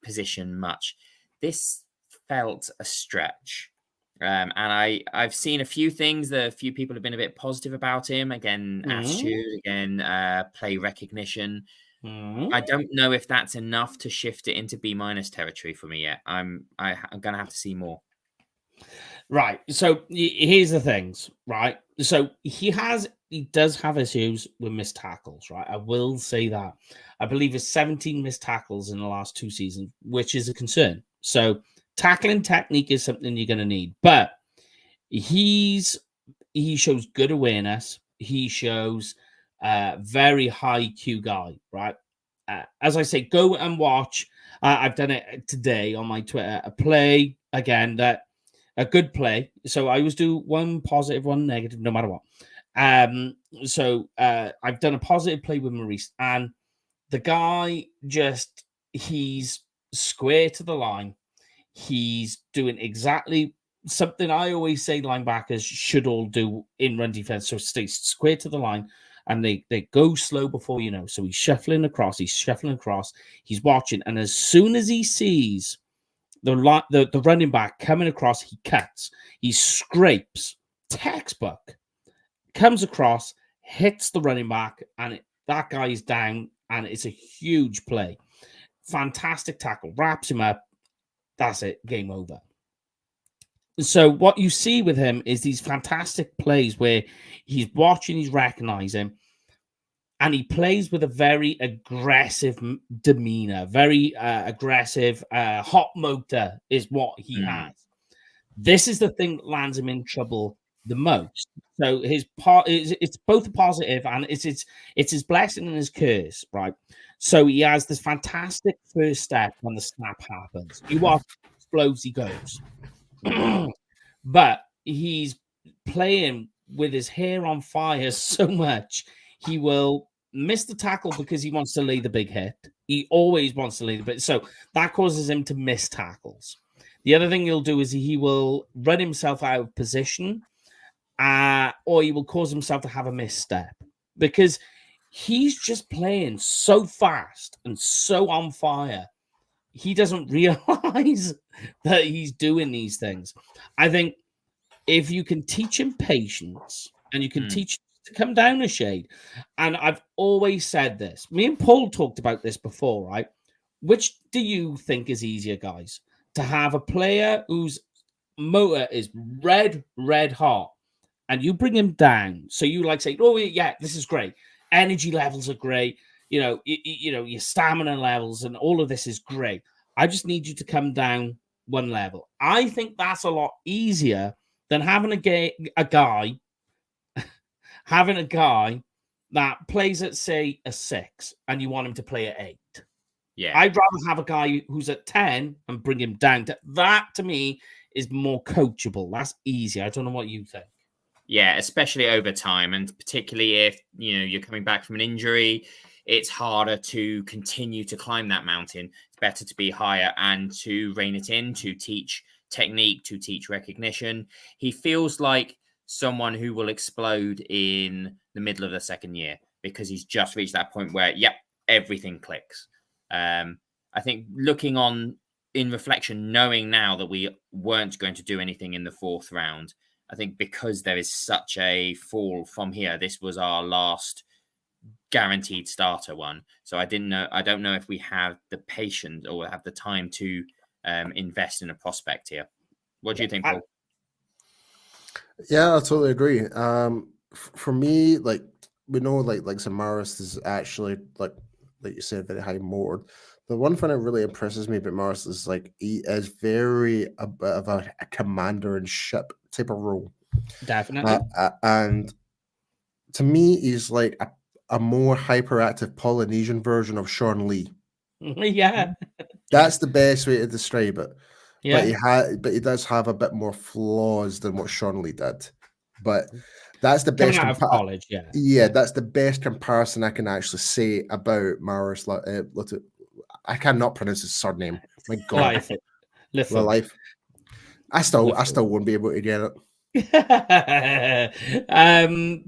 position much. This felt a stretch. And I've seen a few things that a few people have been a bit positive about him. Again, attitude, again, play recognition. I don't know if that's enough to shift it into B- territory for me yet. I'm going to have to see more. Right. So here's the things, right? So he does have issues with missed tackles, right? I will say that. I believe it's 17 missed tackles in the last 2 seasons, which is a concern. So tackling technique is something you're going to need, but he shows good awareness. He shows very high Q guy, right? As I say, go and watch. I've done it today on my Twitter. A play again a good play. So I always do one positive, one negative, no matter what. So I've done a positive play with Maurice, and the guy he's square to the line. He's doing exactly something I always say linebackers should all do in run defense. So stay square to the line, and they go slow before you know. So he's shuffling across, he's watching, and as soon as he sees the running back coming across, he cuts, he scrapes, textbook, comes across, hits the running back, and that guy is down, and it's a huge play. Fantastic tackle, wraps him up. That's it, game over. So what you see with him is these fantastic plays where he's watching, he's recognizing, and he plays with a very aggressive demeanor, very aggressive, hot motor is what he has. This is the thing that lands him in trouble the most. So it's both a positive and it's his blessing and his curse, right? So he has this fantastic first step when the snap happens. You watch, explodes, he goes. But he's playing with his hair on fire so much, he will miss the tackle because he wants to lay the big hit. He always wants to lay the big. So that causes him to miss tackles. The other thing he'll do is he will run himself out of position, or he will cause himself to have a misstep because he's just playing so fast and so on fire. He doesn't realize that he's doing these things. I think if you can teach him patience and you can teach him to come down a shade, and I've always said this, me and Paul talked about this before, right? Which do you think is easier, guys? To have a player whose motor is red hot and you bring him down. So you like say, oh yeah, this is great. Energy levels are great. You know, your stamina levels and all of this is great. I just need you to come down one level. I think that's a lot easier than having a guy that plays at, say, a 6 and you want him to play at 8. Yeah. I'd rather have a guy who's at 10 and bring him down. That, to me, is more coachable. That's easier. I don't know what you think. Yeah, especially over time, and particularly if you're coming back from an injury, it's harder to continue to climb that mountain. It's better to be higher and to rein it in, to teach technique, to teach recognition. He feels like someone who will explode in the middle of the second year because he's just reached that point where, everything clicks. I think looking on in reflection, knowing now that we weren't going to do anything in the 4th round, I think because there is such a fall from here, this was our last guaranteed starter one. So I don't know if we have the patience or have the time to invest in a prospect here. What do you think, Paul? Yeah, I totally agree. For me, like we know, like Samaras is actually like you said, very high motored. The one thing that really impresses me about Morris is like he is very a bit of a commander in ship type of role. Definitely. And to me, he's like a more hyperactive Polynesian version of Sean Lee. Yeah. That's the best way to describe it. Yeah. But he does have a bit more flaws than what Sean Lee did. But that's the best coming out of college, yeah, that's the best comparison I can actually say about Maris I cannot pronounce his surname. My God, Life. I still won't be able to get it.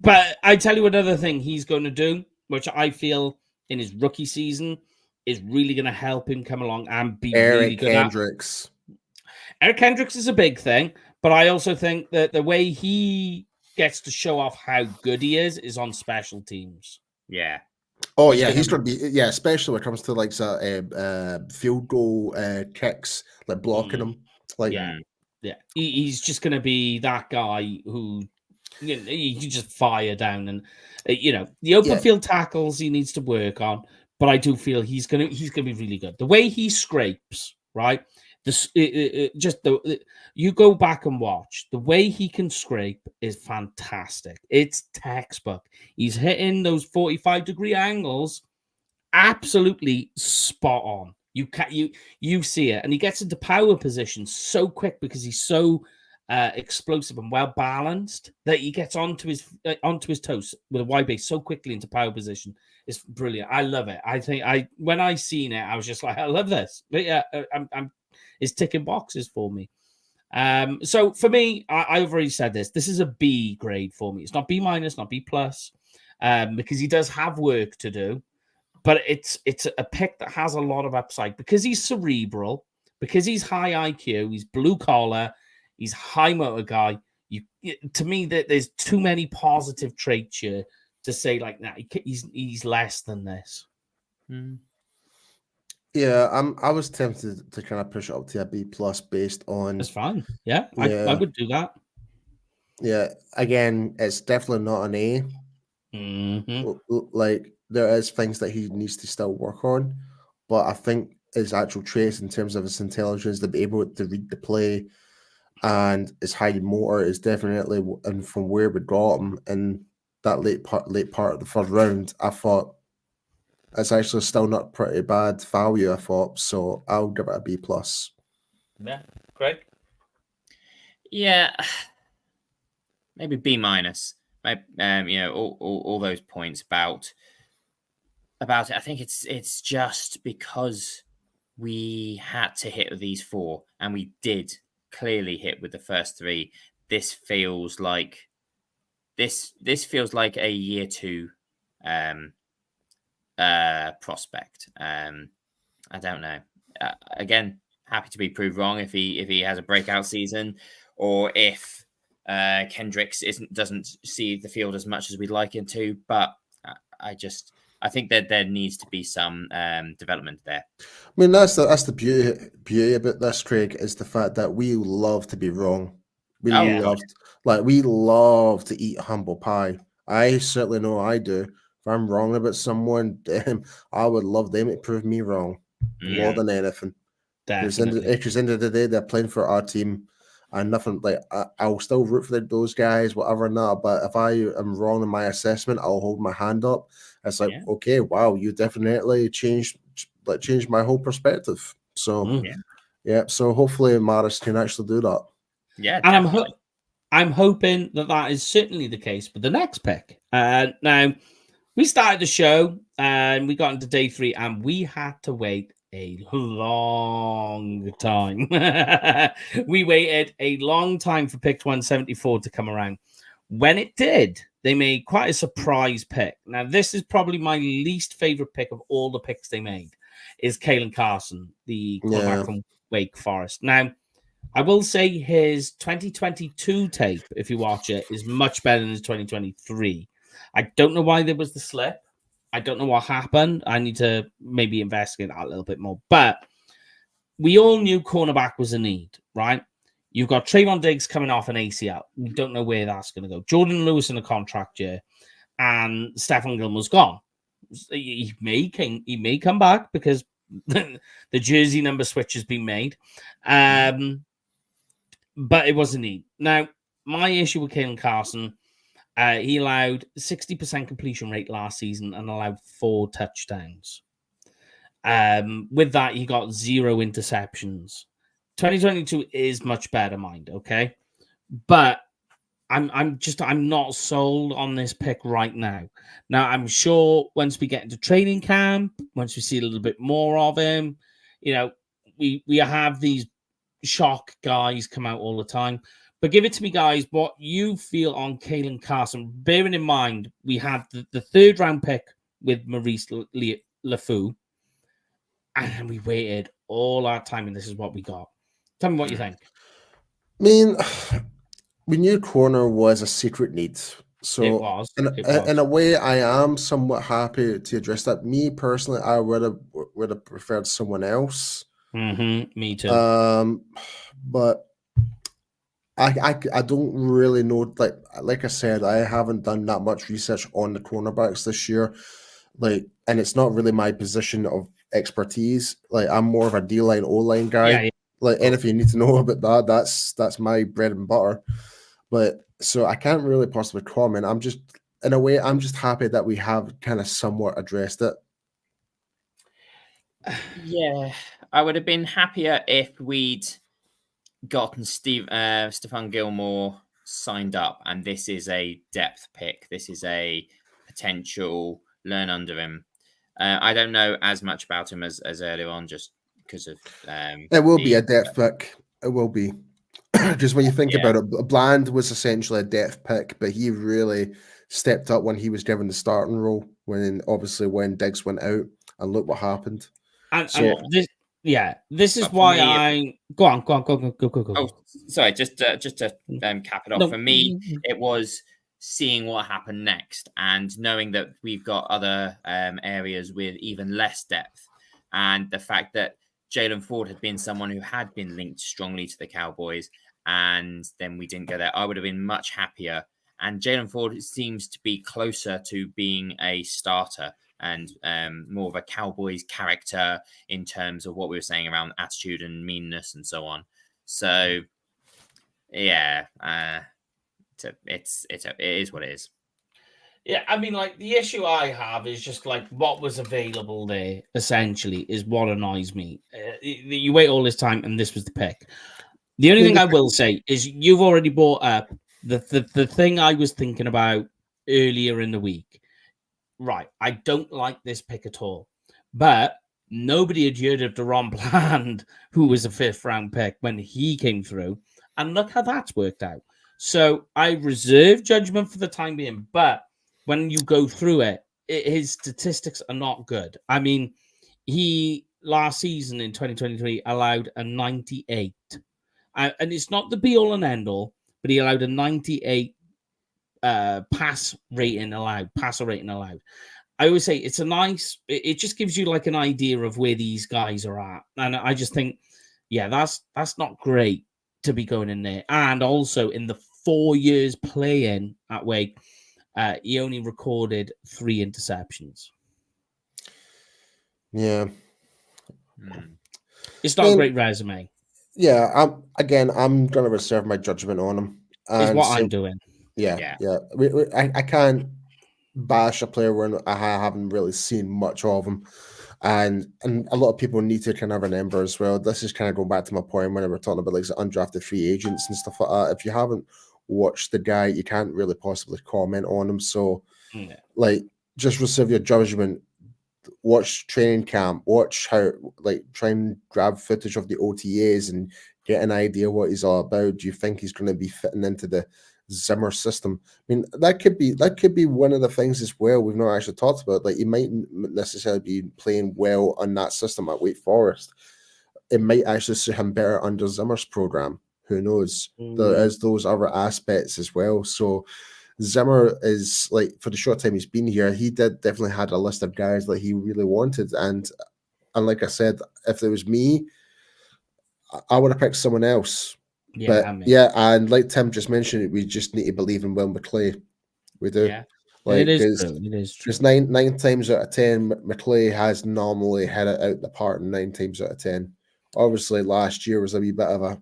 But I tell you another thing he's going to do, which I feel in his rookie season is really going to help him come along and be really good Kendricks. Eric Kendricks is a big thing, but I also think that the way he gets to show off how good he is on special teams. Yeah. Oh, he's going to be, especially when it comes to like field goal kicks, like blocking them. Like, he's just going to be that guy who you just fire down, and the open field tackles he needs to work on. But I do feel he's going to be really good. The way he scrapes, right? You go back and watch the way he can scrape is fantastic. It's textbook. He's hitting those 45-degree angles, absolutely spot on. You see it, and he gets into power position so quick because he's so explosive and well balanced that he gets onto his toes with a wide base so quickly into power position. It's brilliant. I love it. I think when I seen it, I was just like, I love this. But yeah, it's ticking boxes for me. So for me, I've already said this. This is a B grade for me. It's not B minus, not B plus, because he does have work to do. But it's a pick that has a lot of upside because he's cerebral, because he's high IQ, he's blue collar, he's high motor guy. To me, there's too many positive traits here to say like, nah, he's less than this. Yeah, I was tempted to kind of push it up to a B plus based on. That's fine. Yeah. I would do that. Yeah, again, it's definitely not an A. Like there is things that he needs to still work on, but I think his actual traits in terms of his intelligence, to be able to read the play, and his high motor is definitely, and from where we got him in that late part of the first round, I thought it's actually still not pretty bad value. I thought so. I'll give it a B plus. Yeah, Greg. Yeah, maybe B minus. All those points about it. I think it's just because we had to hit with these four, and we did clearly hit with the first three. This feels like a year two prospect. I don't know. Again, happy to be proved wrong if he has a breakout season, or if Kendricks doesn't see the field as much as we'd like him to. But I think that there needs to be some development there. I mean, that's the beauty about this, Craig, is the fact that we love to be wrong. We love to eat humble pie. I certainly know I do. If I'm wrong about someone, I would love them to prove me wrong more than anything. Because at the end of the day, they're playing for our team, and nothing like I'll still root for those guys, whatever not. But if I am wrong in my assessment, I'll hold my hand up. It's like, okay, wow, you definitely changed my whole perspective. So so hopefully Maris can actually do that. Yeah, and I'm hoping that is certainly the case with the next pick. Now we started the show and we got into day 3, and we had to wait a long time. We waited a long time for pick 174 to come around. When it did, they made quite a surprise pick. Now, this is probably my least favorite pick of all the picks they made, is Kalen Carson, the quarterback from Wake Forest. Now, I will say his 2022 tape, if you watch it, is much better than his 2023. I don't know why there was the slip. I don't know what happened. I need to maybe investigate that a little bit more. But we all knew cornerback was a need, right? You've got Trayvon Diggs coming off an ACL. We don't know where that's going to go. Jordan Lewis in a contract year, and Stephon Gilmore's gone. He may come back because the jersey number switch has been made. But it was a need. Now, my issue with Kalen Carson, he allowed 60% completion rate last season and allowed 4 touchdowns. With that, he got 0 interceptions. 2022 is much better, mind, okay? But I'm not sold on this pick right now. Now I'm sure once we get into training camp, once we see a little bit more of him, we have these shock guys come out all the time. But give it to me, guys, what you feel on Kalen Carson. Bearing in mind, we had the third round pick with Maurice LeFou, and we waited all our time, and this is what we got. Tell me what you think. I mean, we knew corner was a secret need. So it was. In a way, I am somewhat happy to address that. Me personally, I would have preferred someone else. Me too. But I don't really know. Like I said, I haven't done that much research on the cornerbacks this year. And it's not really my position of expertise. I'm more of a D-line, O-line guy. Yeah. Anything you need to know about that's my bread and butter. But so I can't really possibly comment. I'm just happy that we have kind of somewhat addressed it. Yeah, I would have been happier if we'd gotten Stephon Gilmore signed up, and this is a depth pick. This is a potential learn under him. I don't know as much about him as earlier on, just because of it will be a depth pick. It will be. Because when you think about it, Bland was essentially a depth pick, but he really stepped up when he was given the starting role. When Diggs went out, and look what happened. This is why I go on. Oh, sorry, just to cap it off. For me, it was seeing what happened next and knowing that we've got other areas with even less depth, and the fact that Jalen Ford had been someone who had been linked strongly to the Cowboys, and then we didn't go there. I would have been much happier. And Jalen Ford seems to be closer to being a starter and more of a Cowboys character in terms of what we were saying around attitude and meanness and so on. So, yeah, it is what it is. Yeah, I mean, the issue I have is just what was available there, essentially, is what annoys me. You wait all this time, and this was the pick. The only thing I will say is you've already brought up the thing I was thinking about earlier in the week. Right, I don't like this pick at all. But nobody had heard of Deron Bland, who was a 5th round pick when he came through. And look how that's worked out. So I reserve judgment for the time being, but when you go through it, his statistics are not good. I mean, he last season in 2023 allowed a 98. And it's not the be-all and end-all, but he allowed a 98 passer rating allowed. I always say it's it just gives you an idea of where these guys are at. And I just think, that's not great to be going in there. And also in the 4 years playing at Wake, he only recorded 3 interceptions. Yeah. It's not a great resume. Yeah, I'm going to reserve my judgment on him. Is what I'm doing. Yeah. I can't bash a player when I haven't really seen much of him. And a lot of people need to kind of remember as well, this is kind of going back to my point when we were talking about the undrafted free agents and stuff like that. If you haven't watched the guy, you can't really possibly comment on him. So, just reserve your judgment. Watch training camp. Watch how, try and grab footage of the OTAs and get an idea what he's all about. Do you think he's going to be fitting into the Zimmer system? I mean, that could be one of the things as well we've not actually talked about. He might necessarily be playing well on that system at Wake Forest. It might actually suit him better under Zimmer's program. Who knows? There is those other aspects as well. So Zimmer is for the short time he's been here, he definitely had a list of guys that he really wanted. And like I said, if it was me, I would have picked someone else. And like Tim just mentioned, we just need to believe in Will McClay. We do. Yeah. It is true. Because 9 times out of 10, McClay has normally had it out the park 9 times out of 10. Obviously, last year was a wee bit of a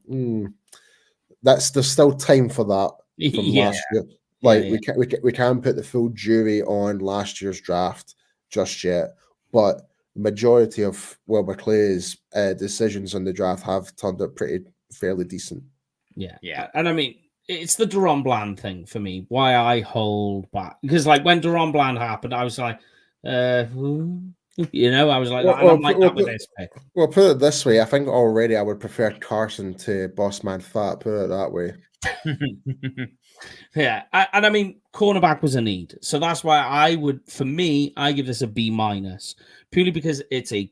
there's still time for that from last year. We can't put the full jury on last year's draft just yet, but the majority of Will McClay's decisions on the draft have turned out fairly decent. Yeah. And I mean, it's the Deron Bland thing for me. Why I hold back, because like when Deron Bland happened, I was like, I was like, I don't like that with this pick. Well, put it this way, I think already I would prefer Carson to Bossman Fat. Put it that way. Yeah, and I mean, cornerback was a need, so that's why I would, for me, I give this a B minus, purely because it's a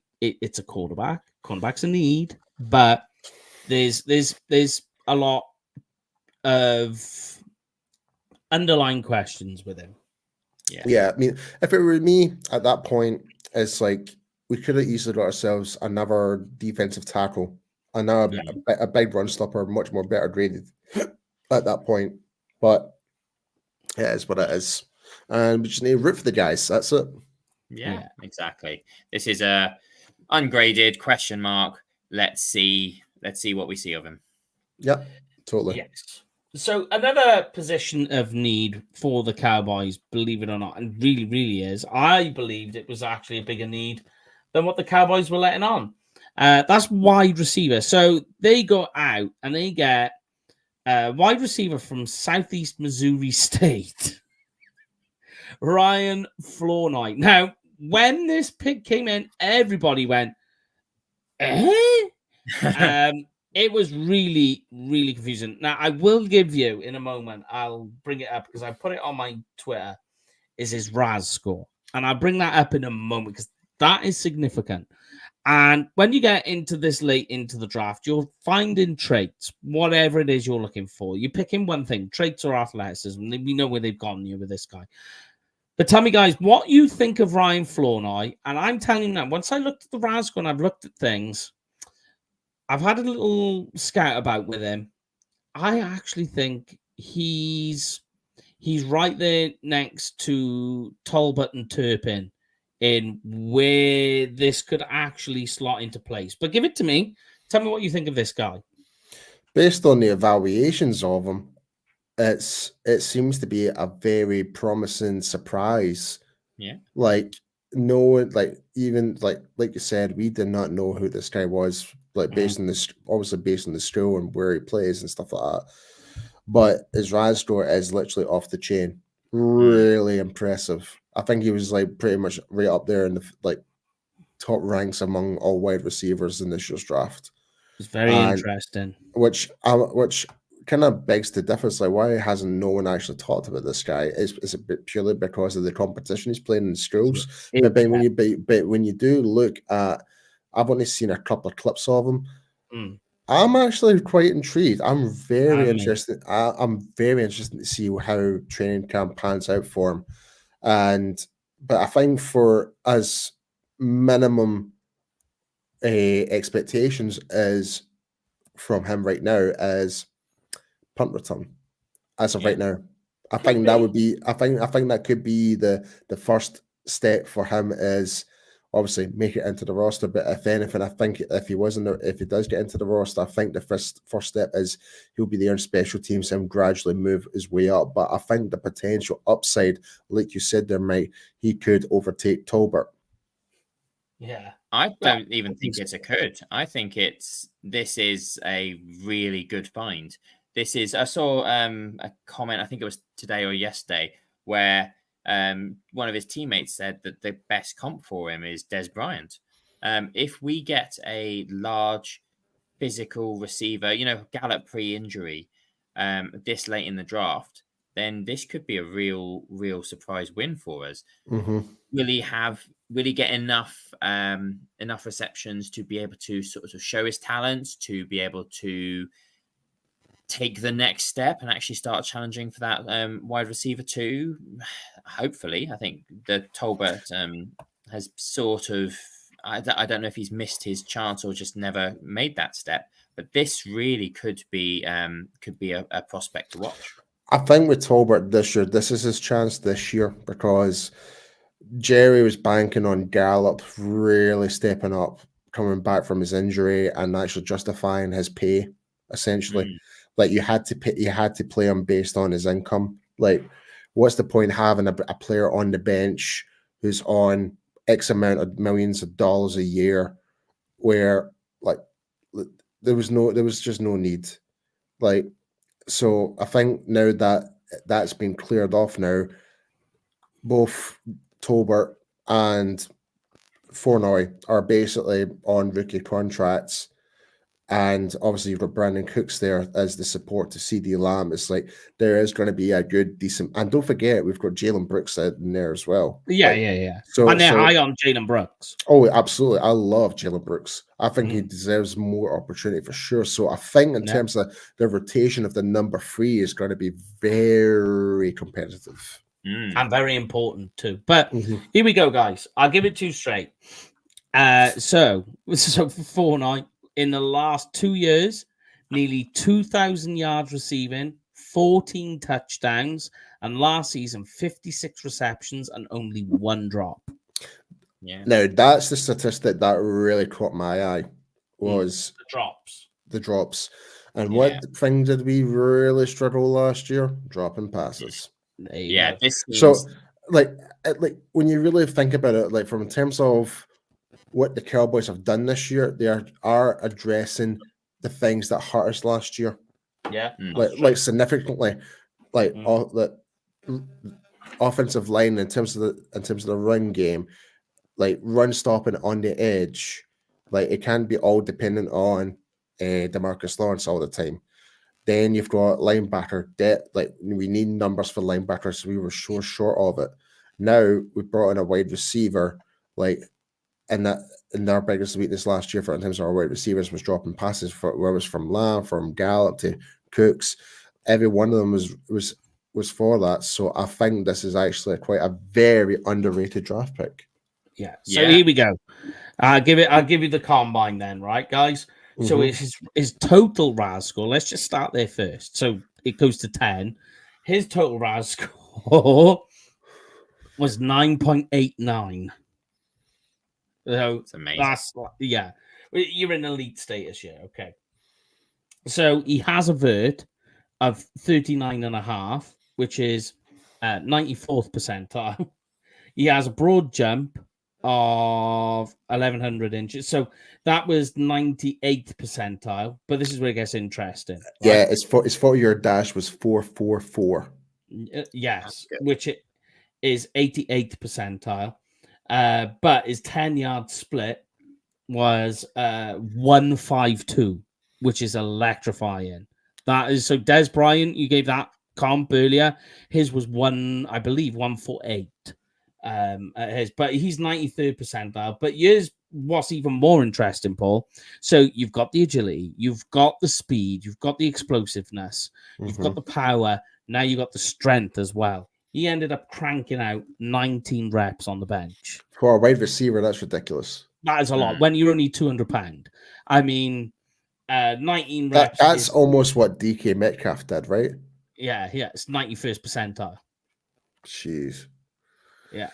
quarterback. Cornerback's a need, but there's a lot of underlying questions with him. Yeah. I mean, if it were me at that point, it's like we could have easily got ourselves another defensive tackle, and now a big run stopper, much more better graded at that point. But it is what it is, and we just need to root for the guys. That's it. Yeah, exactly. This is a ungraded question mark. Let's see what we see of him. Yep, totally. Yes. So another position of need for the Cowboys, believe it or not, and really, really is. I believed it was actually a bigger need than what the Cowboys were letting on. That's wide receiver. So they go out and they get a wide receiver from Southeast Missouri State, Ryan Flournoy. Now, when this pick came in, everybody went, eh? It was really, really confusing. Now, I will give you in a moment, I'll bring it up because I put it on my Twitter, is his RAS score. And I'll bring that up in a moment because that is significant. And when you get into this late into the draft, you'll find in traits, whatever it is you're looking for. You're picking one thing, traits or athleticism. We know where they've gone here with this guy. But tell me, guys, what you think of Ryan Flournoy. And I'm telling you now, once I looked at the RAS score and I've looked at things, I've had a little scout about with him. I actually think he's right there next to Talbot and Turpin in where this could actually slot into place. But give it to me. Tell me what you think of this guy. Based on the evaluations of him, it seems to be a very promising surprise. Yeah. Like even you said, we did not know who this guy was, like based on this, obviously based on the school and where he plays and stuff like that. But his RAS score is literally off the chain. Really impressive. I think he was like pretty much right up there in the top ranks among all wide receivers in this year's draft. It's very interesting. Which kind of begs the difference. Like, why hasn't no one actually talked about this guy? Is it purely because of the competition he's playing in schools? But when you do look at, I've only seen a couple of clips of him. I'm actually quite intrigued. I'm very interested. I'm very interested to see how training camp pans out for him. But I think for us, minimum expectations is from him right now as punt return. As of right now, I think that would be. I think that could be the first step for him, is obviously make it into the roster. But if anything, I think if he does get into the roster, I think the first step is he'll be there in special teams and gradually move his way up. But I think the potential upside, like you said there, Mike, he could overtake Tolbert. Yeah, I don't even think it's occurred. I think this is a really good find. I saw a comment, I think it was today or yesterday, where one of his teammates said that the best comp for him is Des Bryant. If we get a large physical receiver, Gallup pre-injury, this late in the draft, then this could be a real surprise win for us. Will he get enough receptions to be able to sort of show his talents, to be able to take the next step and actually start challenging for that wide receiver too? Hopefully. I think the Tolbert has sort of, I don't know if he's missed his chance or just never made that step, but this really could be a prospect to watch. I think with Tolbert this year, this is his chance this year, because Jerry was banking on Gallup really stepping up, coming back from his injury and actually justifying his pay, essentially. Like you had to play him based on his income. Like, what's the point having a player on the bench who's on X amount of millions of dollars a year, where like there was just no need. Like, So I think now that that's been cleared off now, both Tolbert and Fornoy are basically on rookie contracts. And obviously, you've got Brandon Cooks there as the support to CD Lamb. It's like there is going to be a good, decent, and don't forget we've got Jalen Brooks in there as well. Yeah. So, and they're high on Jalen Brooks. Oh, absolutely! I love Jalen Brooks. I think he deserves more opportunity for sure. So, I think in terms of the rotation of the number 3 is going to be very competitive and very important too. But here we go, guys. I'll give it to you straight. So for Fortnite, in the last 2 years, nearly 2,000 yards receiving, 14 touchdowns, and last season 56 receptions and only 1 drop. Yeah. Now that's the statistic that really caught my eye was the drops. And what thing did we really struggle last year? Dropping passes. Yeah. So like when you really think about it, like from in terms of what the Cowboys have done this year, they are addressing the things that hurt us last year. Yeah. Like significantly, like all the offensive line in terms of the run game, like run stopping on the edge, like it can be all dependent on DeMarcus Lawrence all the time. Then you've got linebacker depth. Like we need numbers for linebackers, so we were so short of it. Now we brought in a wide receiver, like, and our biggest weakness last year for in terms of our wide receivers was dropping passes where it was from Lamb, from Gallup to Cooks. Every one of them was for that. So I think this is actually quite a very underrated draft pick. Yeah. So here we go. I'll give you the combine then, right, guys? So his total RAS score. Let's just start there first. So it goes to 10. His total RAS score was 9.89. So it's amazing. That's you're in elite status here. Okay. So he has a vert of 39.5, which is 94th percentile. He has a broad jump of 1,100 inches. So that was 98th percentile. But this is where it gets interesting. Right? Yeah, his 40-yard dash was 4.44. Yes, which it is 88th percentile. But his 10-yard split was 1.52, which is electrifying. That is so. Des Bryant, you gave that comp earlier. His was 148. But he's 93rd percentile. But here's what's even more interesting, Paul. So you've got the agility, you've got the speed, you've got the explosiveness, you've got the power. Now you've got the strength as well. He ended up cranking out 19 reps on the bench. For a wide receiver, that's ridiculous. That is a lot. When you're only 200 pounds. I mean, 19 reps. That's almost what DK Metcalf did, right? Yeah. It's 91st percentile. Jeez. Yeah.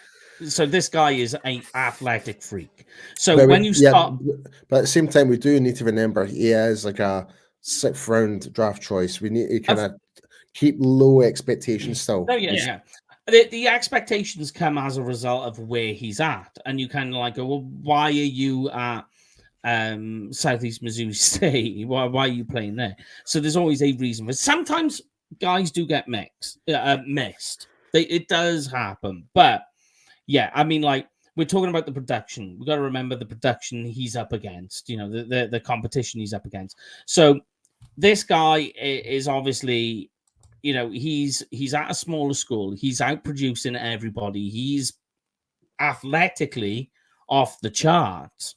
So this guy is an athletic freak. So when you start... But at the same time, we do need to remember he is like a 6th round draft choice. We need to kind of keep low expectations still. No, yeah. The expectations come as a result of where he's at. And you kind of like go, well, why are you at Southeast Missouri State? Why are you playing there? So there's always a reason. But sometimes guys do get missed. It does happen. But yeah, I mean, like, we're talking about the production. We've got to remember the production he's up against, the competition he's up against. So this guy is obviously, he's at a smaller school. He's out producing everybody. He's athletically off the charts.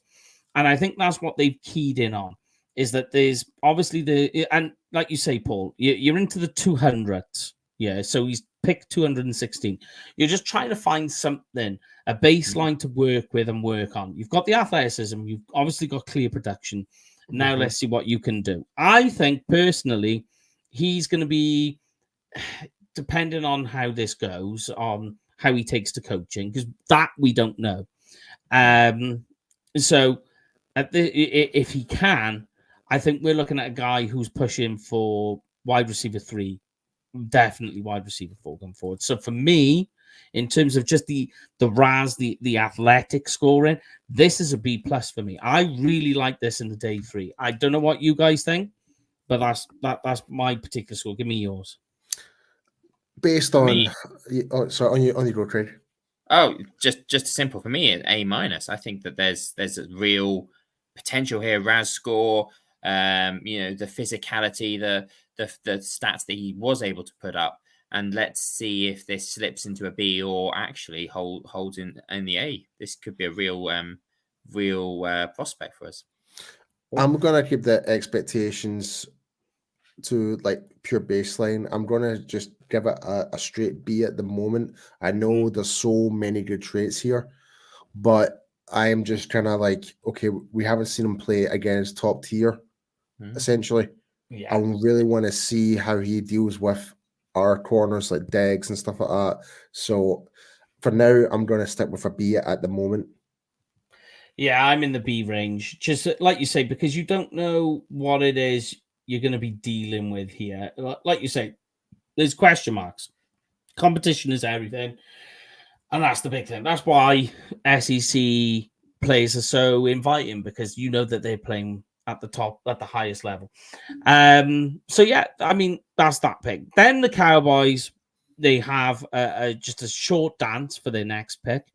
And I think that's what they've keyed in on, is that there's obviously and like you say, Paul, you're into the 200s. Yeah, so he's picked 216. You're just trying to find something, a baseline to work with and work on. You've got the athleticism. You've obviously got clear production. Now let's see what you can do. I think personally, he's going to be, depending on how this goes, on how he takes to coaching, because that we don't know. So if he can, I think we're looking at a guy who's pushing for wide receiver 3. Definitely wide receiver 4 going forward. So for me, in terms of just the RAS, the athletic scoring, this is a B+ for me. I really like this in the day 3. I don't know what you guys think, But that's my particular score. Give me yours. Based on, on your go, Craig. Oh, just simple for me. A-. I think that there's a real potential here. Raz score, the physicality, the stats that he was able to put up, and let's see if this slips into a B or actually holds in the A. This could be a real prospect for us. I'm gonna keep the expectations to like pure baseline. I'm gonna just give it a straight B at the moment. I know there's so many good traits here, but I am just kind of like, okay, we haven't seen him play against top tier, essentially. Yeah. I really want to see how he deals with our corners like Diggs and stuff like that. So for now, I'm going to stick with a B at the moment. Yeah, I'm in the B range. Just like you say, because you don't know what it is you're going to be dealing with here. Like you say, there's question marks. Competition is everything. And that's the big thing. That's why SEC players are so inviting, because you know that they're playing at the top, at the highest level. So yeah, I mean, that's that pick. Then the Cowboys, they have just a short dance for their next pick.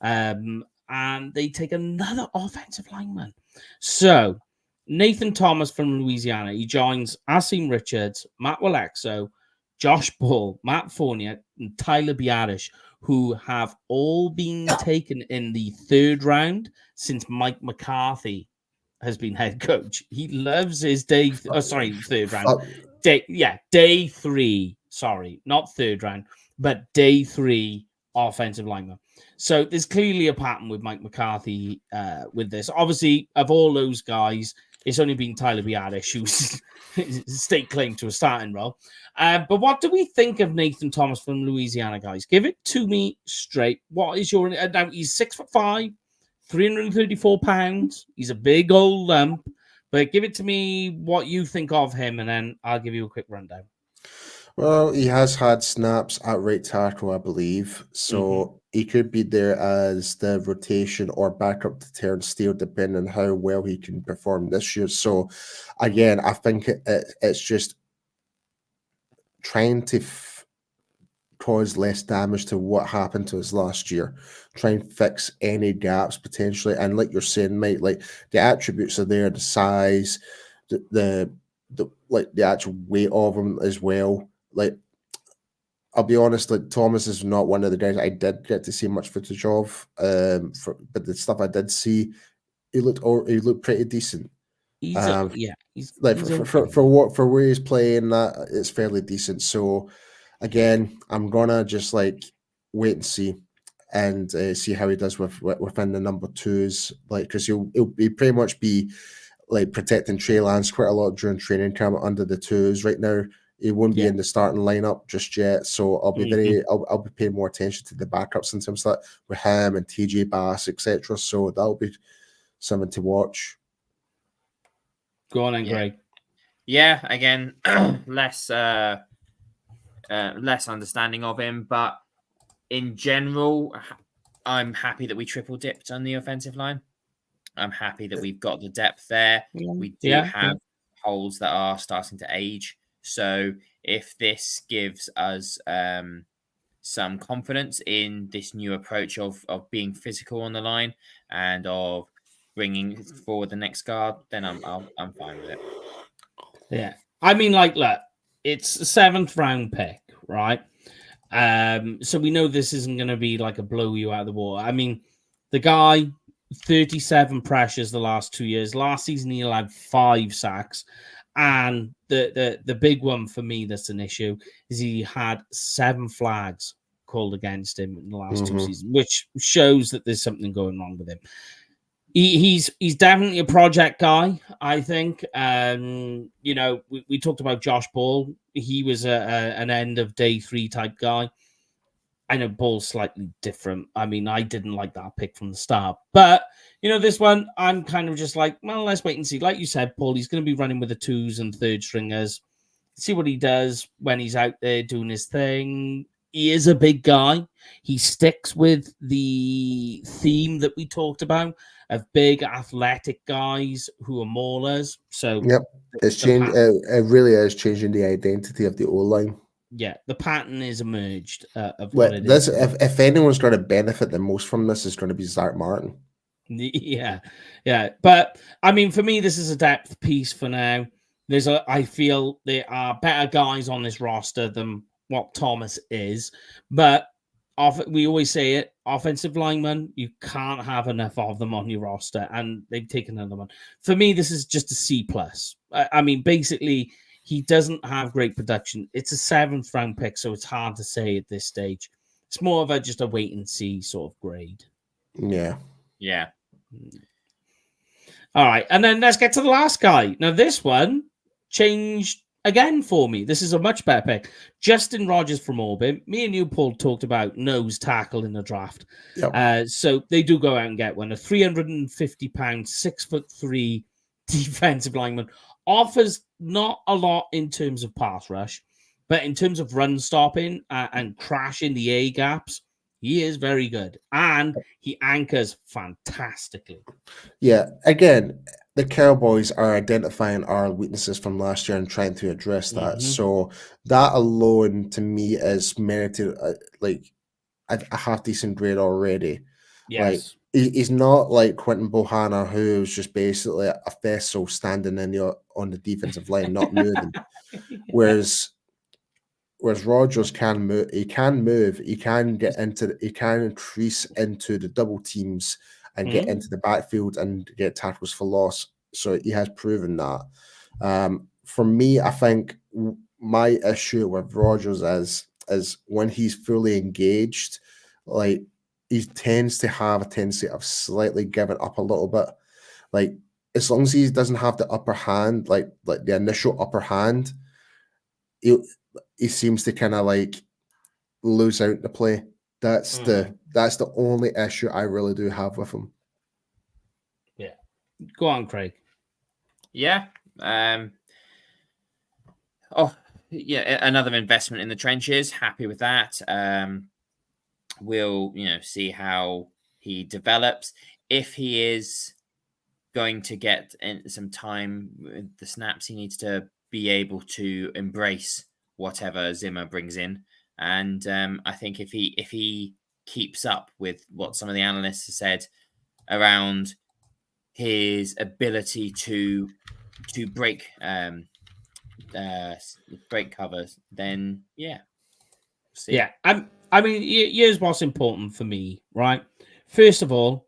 And they take another offensive lineman. So Nathan Thomas from Louisiana, he joins Asim Richards, Matt Walexo, Josh Ball, Matt Fournier, and Tyler Biadasz, who have all been taken in the third round since Mike McCarthy has been head coach. He loves his third round. Day 3. Sorry, not third round, but day 3 offensive lineman. So there's clearly a pattern with Mike McCarthy with this. Obviously, of all those guys, it's only been Tyler Biadasz who's state claim to a starting role. But what do we think of Nathan Thomas from Louisiana, guys? Give it to me straight. What is your... now, he's 6'5", 334 pounds. He's a big old lump. But give it to me what you think of him, and then I'll give you a quick rundown. Well, he has had snaps at right tackle, I believe. So he could be there as the rotation or backup to Terrence Steele, depending on how well he can perform this year. So, again, I think it's just trying to cause less damage to what happened to us last year. Try and fix any gaps potentially. And like you're saying, mate, like the attributes are there, the size, the actual weight of him as well. Like, I'll be honest, like Thomas is not one of the guys I did get to see much footage of. But the stuff I did see, he looked pretty decent. He's like for where he's playing, that it's fairly decent. So again, I'm gonna just like wait and see how he does within the number 2s, like because he'll pretty much be like protecting Trey Lance quite a lot during training camp under the 2s right now. He won't be in the starting lineup just yet, so I'll be I'll be paying more attention to the backups in terms of that with him and TJ Bass, etc. So that'll be something to watch. Go on, and Greg. Yeah, again, less understanding of him, but in general, I'm happy that we triple dipped on the offensive line. I'm happy that we've got the depth there. We do have holes that are starting to age. So if this gives us some confidence in this new approach of being physical on the line and of bringing forward the next guard, then I'm fine with it. Yeah, I mean, like, look, it's a 7th round pick, right? So we know this isn't going to be like a blow you out of the water. I mean, the guy, 37 pressures the last 2 years. Last season he allowed 5 sacks. And the big one for me that's an issue is he had 7 flags called against him in the last 2 seasons, which shows that there's something going wrong with him. He's definitely a project guy, I think. We talked about Josh Ball. He was an end of day 3 type guy. I know Ball's slightly different. I mean, I didn't like that pick from the start. But, this one, I'm kind of just like, well, let's wait and see. Like you said, Paul, he's going to be running with the 2s and 3rd stringers. See what he does when he's out there doing his thing. he is a big guy. He sticks with the theme that we talked about of big athletic guys who are maulers. So yep, it's changed. It really is changing the identity of the O line. Yeah, the pattern is emerged of Well, what it this, is. if anyone's going to benefit the most from this, is going to be Zach Martin. Yeah, yeah. But I mean, for me, this is a depth piece for now. I feel there are better guys on this roster than what Thomas is. But we always say it, offensive linemen, you can't have enough of them on your roster, and they've taken another one. For me, this is just a C plus. I mean, basically, he doesn't have great production. It's a 7th round pick, so it's hard to say at this stage. It's more of just a wait and see sort of grade. Yeah. Yeah. All right, and then let's get to the last guy. Now, this one changed again for me. This is a much better pick. Justin Rogers from Auburn. Me and you, Paul, talked about nose tackle in the draft. Yep. So they do go out and get one. A 350-pound, 6'3" defensive lineman. Offers not a lot in terms of pass rush, but in terms of run stopping and crashing the A gaps, he is very good. And he anchors fantastically. Yeah. Again, the Cowboys are identifying our weaknesses from last year and trying to address that. Mm-hmm. So that alone, to me, is merited like a half decent grade already. Yes. Like, he's not like Quentin Bohanna, who's just basically a vessel standing on the defensive line, not moving. Yeah. Whereas Rogers can move. He can move. He can increase into the double teams and get into the backfield and get tackles for loss. So he has proven that. For me, I think my issue with Rogers is when he's fully engaged, like, he tends to have a tendency of slightly giving up a little bit. Like, as long as he doesn't have the upper hand, like the initial upper hand, he seems to kind of like lose out the play. That's the only issue I really do have with him. Yeah. Go on, Craig. Yeah. Another investment in the trenches. Happy with that. We'll, see how he develops. If he is going to get in some time with the snaps, he needs to be able to embrace whatever Zimmer brings in. And I think if he keeps up with what some of the analysts have said around his ability to break covers, then yeah. See. Yeah, I mean, here's what's important for me, right? First of all,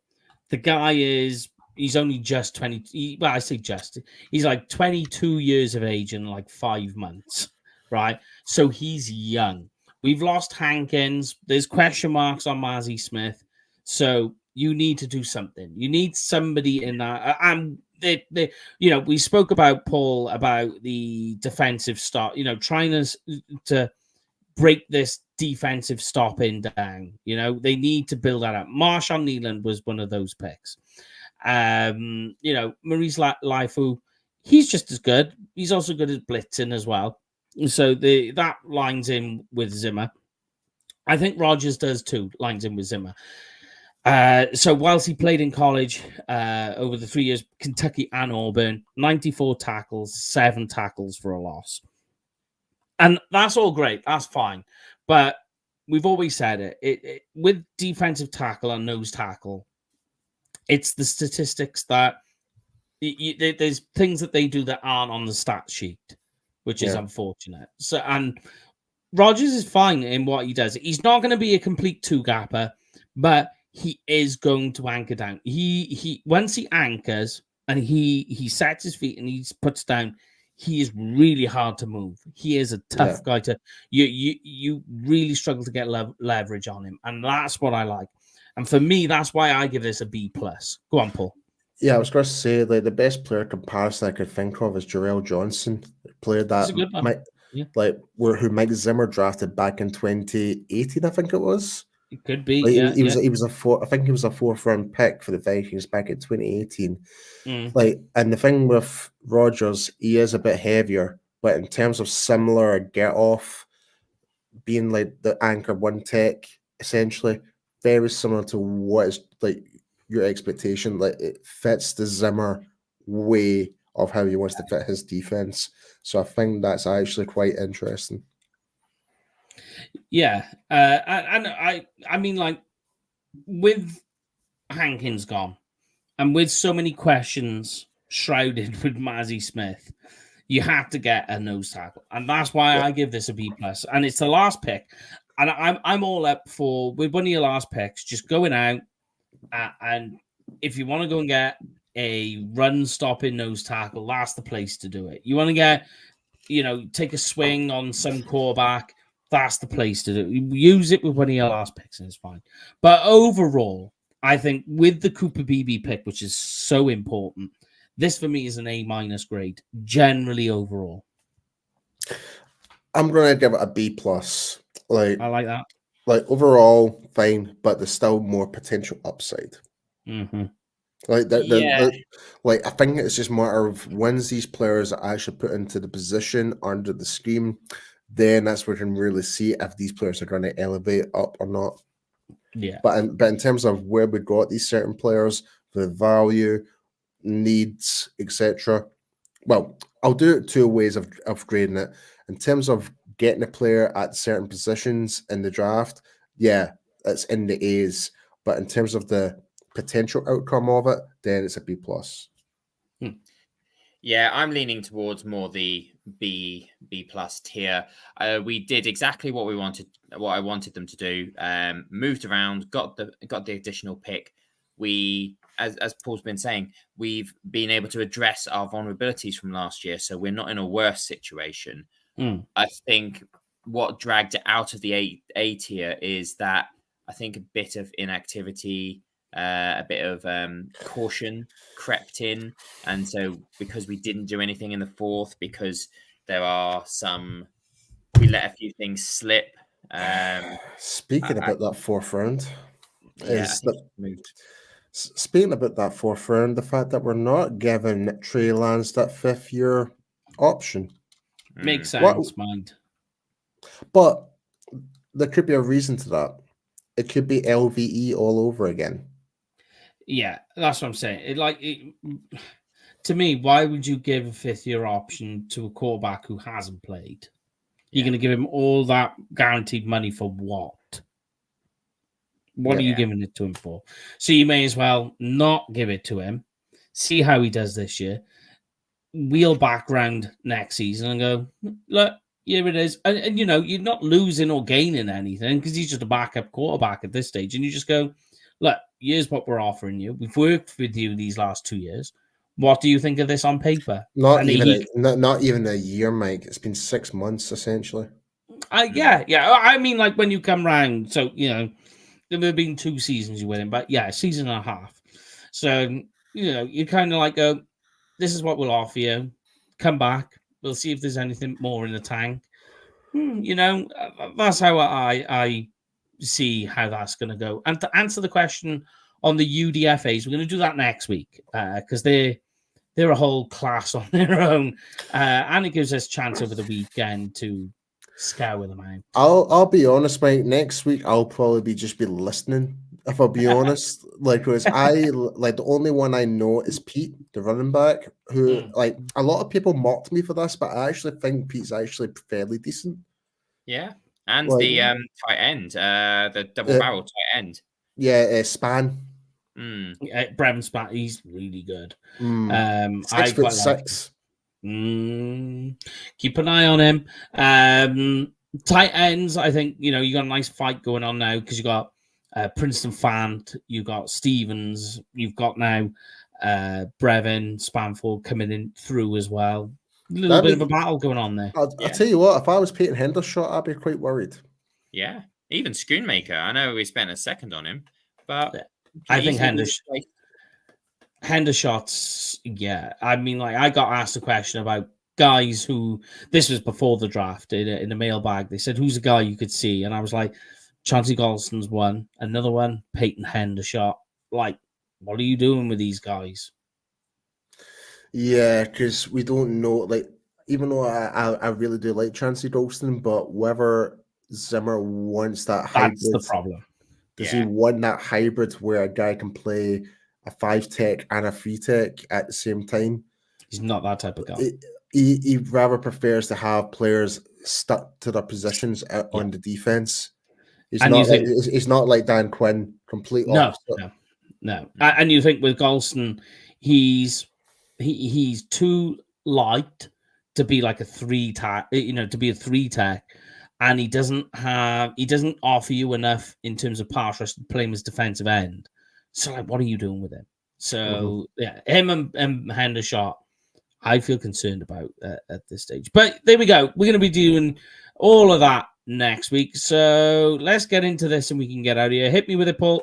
the guy he's only just 20. Well, I say just. He's like 22 years of age in like 5 months, right? So he's young. We've lost Hankins. There's question marks on Mazzy Smith. So you need to do something. You need somebody in that. And we spoke about, Paul, about the defensive start. Trying to break this defensive stopping down. They need to build that up. Marshawn Nealand was one of those picks. Maurice Lifu, he's just as good. He's also good at blitzing as well. So that lines in with Zimmer. I think Rogers does too, lines in with Zimmer. So whilst he played in college over the 3 years, Kentucky and Auburn, 94 tackles, 7 tackles for a loss. And that's all great. That's fine. But we've always said it with defensive tackle and nose tackle, it's the statistics that there's things that they do that aren't on the stat sheet, which is unfortunate. So, and Rogers is fine in what he does. He's not going to be a complete two-gapper, but he is going to anchor down. He once he anchors and he sets his feet and he puts down, he is really hard to move. He is a tough guy to you really struggle to get leverage on him, and that's what I like. And for me, that's why I give this a B+. Go on, Paul. Yeah, I was going to say, like, the best player comparison I could think of is Jarrell Johnson, player that who Mike Zimmer drafted back in 2018, I think it was. It could be. Like, he was a 4th round pick for the Vikings back in 2018. Like, and the thing with Rogers, he is a bit heavier, but in terms of similar get off, being like the anchor one tech, essentially, very similar to what is like your expectation. Like it fits the Zimmer way of how he wants to fit his defense. So I think that's actually quite interesting. Yeah, and I mean, like with Hankins gone, and with so many questions shrouded with Mazzy Smith, you have to get a nose tackle, and that's why I give this a B plus. And it's the last pick, and I'm all up for with one of your last picks, just going out and if you want to go and get a run stopping nose tackle, that's the place to do it. You want to get, take a swing on some quarterback, that's the place to do it. Use it with one of your last picks, and it's fine. But overall, I think with the Cooper BB pick, which is so important, this for me is an A- grade, generally overall. I'm gonna give it a B plus. Like I like that. Like overall, fine, but there's still more potential upside. Mm-hmm. Like like I think it's just a matter of once these players are actually put into the position under the scheme, then that's where we can really see if these players are going to elevate up or not. Yeah. But in terms of where we got these certain players, the value, needs, etc. Well, I'll do it two ways of grading it. In terms of getting a player at certain positions in the draft, yeah, it's in the A's. But in terms of the potential outcome of it, then it's a B plus. Yeah, I'm leaning towards more the B plus tier. We did exactly what I wanted them to do. Moved around, got the additional pick. We, as Paul's been saying, we've been able to address our vulnerabilities from last year, so we're not in a worse situation. I think what dragged it out of the A tier is that I think a bit of inactivity, a bit of caution crept in, and so because we didn't do anything in the fourth, because we let a few things slip. Speaking about that fourth round, moved. Speaking about that fourth round, the fact that we're not giving Trey Lance that fifth-year option makes sense, mind. But there could be a reason to that. It could be LVE all over again. Yeah, that's what I'm saying. To me, why would you give a fifth-year option to a quarterback who hasn't played? You're going to give him all that guaranteed money for what? What are you giving it to him for? So you may as well not give it to him, see how he does this year, wheel back round next season and go, look, here it is. And you're not losing or gaining anything because he's just a backup quarterback at this stage. And you just go, look, here's what we're offering you. We've worked with you these last 2 years. What do you think of this on paper? Not even a year, Mike. It's been 6 months, essentially. Yeah. I mean, like when you come round, so, there have been 2 seasons you win, but yeah, a season and a half. So, you kind of like go, this is what we'll offer you. Come back. We'll see if there's anything more in the tank. That's how I see how that's going to go. And to answer the question on the UDFAs, we're going to do that next week because they're a whole class on their own. And it gives us a chance over the weekend to scour them out. I'll be honest, mate. Next week I'll probably just be listening. If I'll be honest, because the only one I know is Pete, the running back, who a lot of people mocked me for this, but I actually think Pete's actually fairly decent. Yeah, and the tight end, the double barrel tight end. Yeah, Span. Brevin Span, he's really good. 6'6". Keep an eye on him. Tight ends, I think you got a nice fight going on now because you got Princeton Fant, you got Stevens, you've got now Brevin Spanford coming in through as well. A little bit of a battle going on there. I'll tell you what, if I was Peyton Hendershot, I'd be quite worried. Yeah, even Schoonmaker. I know we spent a second on him, but I think Hendershot's, yeah. I mean, I got asked a question about guys who, this was before the draft in the mailbag. They said, who's a guy you could see? And I was like, Chauncey Golston's one, another one, Peyton Hendershot. What are you doing with these guys? Yeah, because we don't know, even though I really do like Chauncey Golston, but whether Zimmer wants that That's hybrid? the problem. Does he want that hybrid where a guy can play a 5-tech and a 3-tech at the same time? He's not that type of guy. He rather prefers to have players stuck to their positions on the defense. He's not like Dan Quinn, complete opposite. No. And you think with Golston, he's too light to be like a 3-tech, to be a 3-tech, and he doesn't offer you enough in terms of pass rush to play him as defensive end. So like, what are you doing with him? So him and Hendershot, I feel concerned about at this stage. But there we go. We're going to be doing all of that next week. So let's get into this and we can get out of here. Hit me with it, Paul.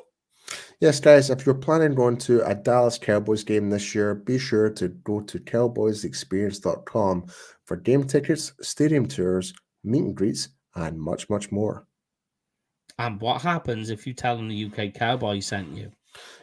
Yes, guys, if you're planning on going to a Dallas Cowboys game this year, be sure to go to cowboysexperience.com for game tickets, stadium tours, meet and greets, and much, much more. And what happens if you tell them the UK Cowboys sent you?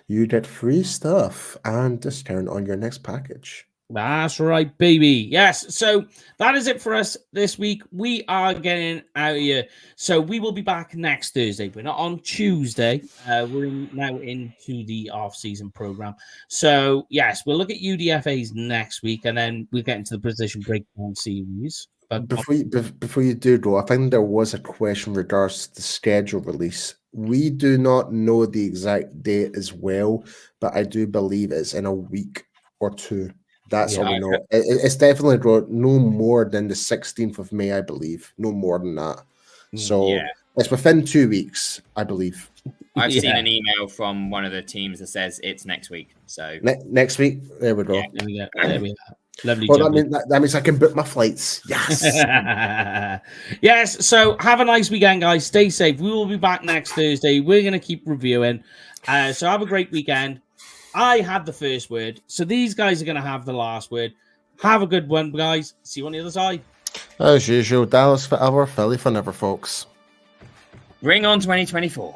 You get free stuff and discount on your next package. That's right, baby. Yes. So that is it for us this week. We are getting out of here. So we will be back next Thursday. We're not on Tuesday. We're now into the off-season program. So yes, we'll look at UDFAs next week, and then we'll get into the position breakdown series. But before you do go, I think there was a question in regards to the schedule release. We do not know the exact date as well, but I do believe it's in a week or two. That's all we know. It's definitely no more than the 16th of May, I believe. No more than that. So it's within 2 weeks, I believe. I've seen an email from one of the teams that says it's next week. So next week, there we go. Yeah, there we go. Lovely. Well, that means I can book my flights. Yes. Yes. So have a nice weekend, guys. Stay safe. We will be back next Thursday. We're going to keep reviewing. So have a great weekend. I had the first word, so these guys are going to have the last word. Have a good one, guys. See you on the other side. As usual, Dallas forever, Philly for never, folks. Bring on 2024.